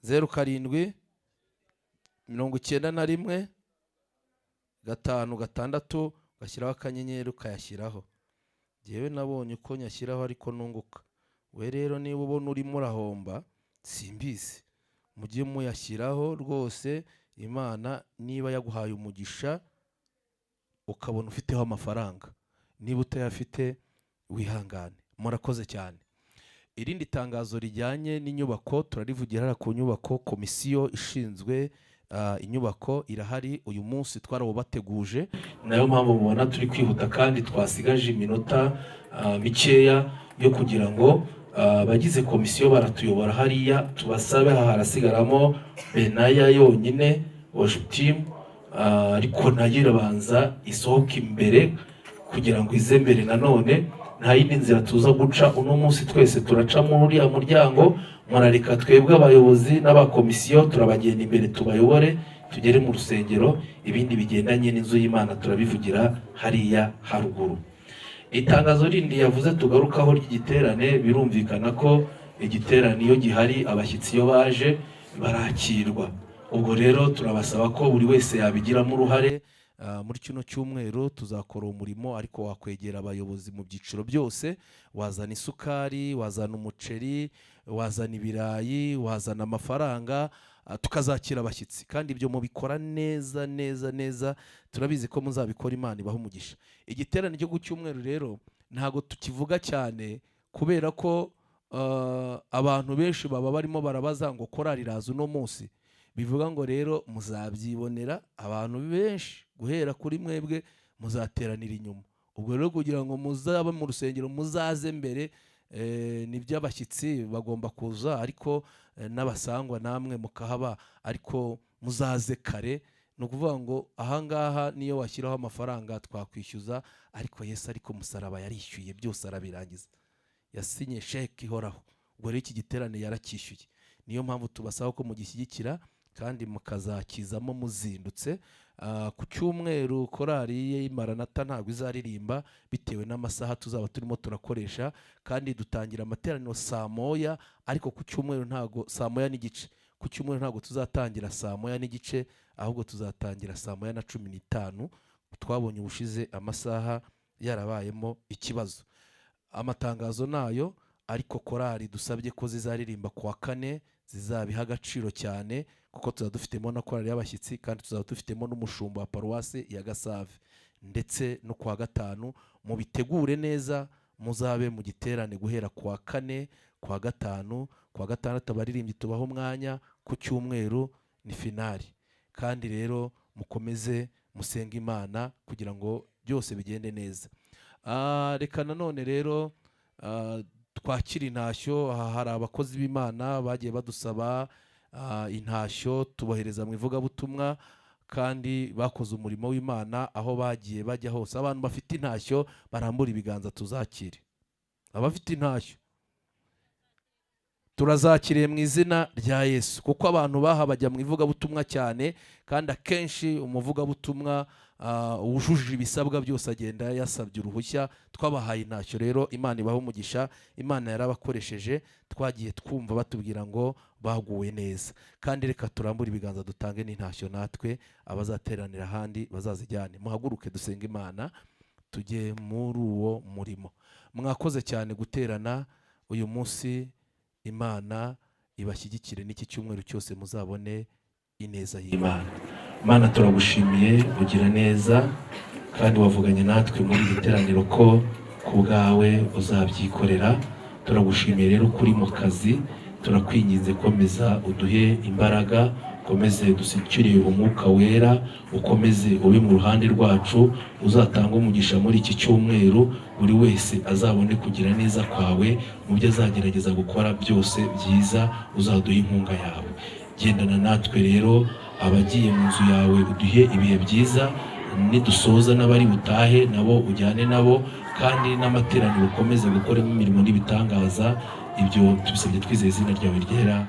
07 91 5 gashyiraho akanyenyeri ukayashyiraho. Jewe nabonye uko nyashyiraho ariko nunguka. We rero niba ubona urimo urahomba simbizi, mujye muyashyiraho rwose. Imana niba yaguhaye umugisha ukabona ufiteho amafaranga, niba utayafite wihangane. Murakoze cyane. Irindi tangazo rijyanye n'inyubako turarivugira ku nyubako. Komisiyo ishinzwe inyubako irahari, uyu munsi twarabateguje, nayo mpamvu mubona turi kwihuta kandi twasigaje iminota mikeya yo kugira ngo abagize komisiyo baratuyobora hariya, tubasabe harasigaramo Benaya yonyine worship team, ariko nayo irabanza isohoke imbere kugira ngo ize mbere. Nanone nta yindi nzira tuza guca, uno munsi twese turaca muri uriya muryango, murareka twebwe abayobozi n'abakomisiyo turabagenda imbere tubayobore tugere mu rusengero, ibindi bigendanye n'inzu y'Imana turabivugira hariya haruguru. Itangazo rindi yavuze tugarukaho ry'igiterane, birumvikana ko igiterane iyo gihari abashyitsi iyo baje barakirwa. Ubwo rero turabasaba ko buri wese yabigiramo uruhare. Muri kino cyumweru tuzakora umurimo, ariko wakwegera abayobozi mu byiciro byose, wazana isukari, wazana umuceri, wazana ibirayi, wazana amafaranga, tukazakira abashyitsi, kandi ibyo mubikora neza neza neza, turabizi ko muzabikora, Imana ibaha umugisha. Igiterane cyo ku cyumweru rero ntago tukivuga cyane, kubera ko abantu benshi baba barimo barabaza ngo korari iraza uno munsi, bivuga ngo rero muzabyibonera, abantu benshi guhera kuri mwebwe muzateranira inyuma. Ubwo rero kugira ngo muzabe mu rusengero muzaze mbere, nibyo abashyitsi bagomba kuza, ariko n'abasangwa namwe mukahaba, ariko muzaze kare. Ni ukuvuga ngo ahangaha niyo washyiraho amafaranga twakwishyuza, ariko Yesu ariko musaraba yarishyuye byose arabirangiza, yasinye sheke ihoraho. Ubwo rero iki giterane yaracyishyuye, niyo mpamvu tubasaba ko mugishyigikira kandi mukazakizamo muzindutse. Ku cyumweru korari y'Maranatha ntabwo izaririmba bitewe n'amasaha tuzaba turimo turakoresha, kandi dutangira amateraniro saa moya, ariko ku cyumweru ntabwo saa moya n'igice, ku cyumweru ntabwo tuzatangira saa moya n'igice, ahubwo tuzatangira saa moya na 15. Twabonye ubushize amasaha yarabayemo ikibazo. Amatangazo nayo, ariko korari dusabye ko zizaririmba kuwa kane zizabiha agaciro cyane, kuko tuzaba dufitemo na korari y'abashyitsi, kandi tuzaba dufitemo n'umushumba wa paruwasi ya Gasave, ndetse no kuwa gatanu. Mubitegure neza, muzabe mu giterane guhera kuwa kane, kuwa gatanu, kuwa gatandatu abaririmbyi tubaho umwanya, ku cyumweru ni finali. Kandi rero mukomeze musenga Imana kugira ngo byose bigende neza. Reka nanone rero twakira intashyo. Hari abakozi b'Imana bagiye badusaba intashyo, tubohereza mu ivugabutumwa, kandi bakoze umurimo w'Imana aho bagiye bajya hose. Abantu bafite intashyo barambura ibiganza tuzakire. Abafite intashyo turazakiriye mu izina rya Yesu, kuko abantu baha bajya mu ivugabutumwa cyane, kandi akenshi umuvugabutumwa wujuje ibisabwa byose agenda yasabye uruhushya. Twabahaye intashyo rero, Imana ibaha umugisha. Imana yarabakoresheje, twagiye twumva batubwira ngo baguwe neza. Kandi reka turambure ibiganza dutange n'intashyo, natwe abazateranira ahandi bazazijyane. Muhaguruke dusenga Imana tujye muri uwo murimo. Mwakoze cyane guterana uyu munsi. Imana ibashyigikire n'iki cyumweru cyose muzabone ineza y'Imana. Mana turagushimiye, ugira neza, kandi wavuganye natwe muri igiteraniro ko ku bwawe uzabyikorera. Turagushimiye rero kuri mu kazi, turakwinginze komeza uduhe imbaraga, ukomeze dushyikire umwuka wera, ukomeze ube mu ruhande rwacu, uzatanga umugisha muri iki cyumweru, buri wese azabone kugira neza kwawe mu byo azagerageza gukora byose byiza. Uzaduha inkunga yawe, gendana natwe rero, abagiye mu nzu yawe uduhe ibihe byiza, nidusoza n'abari butahe nabo ujyane nabo, kandi n'amateraniro ukomeze gukoramo imirimo n'ibitangaza. Ibyo tubisabye twizeye izina ryawe ryera.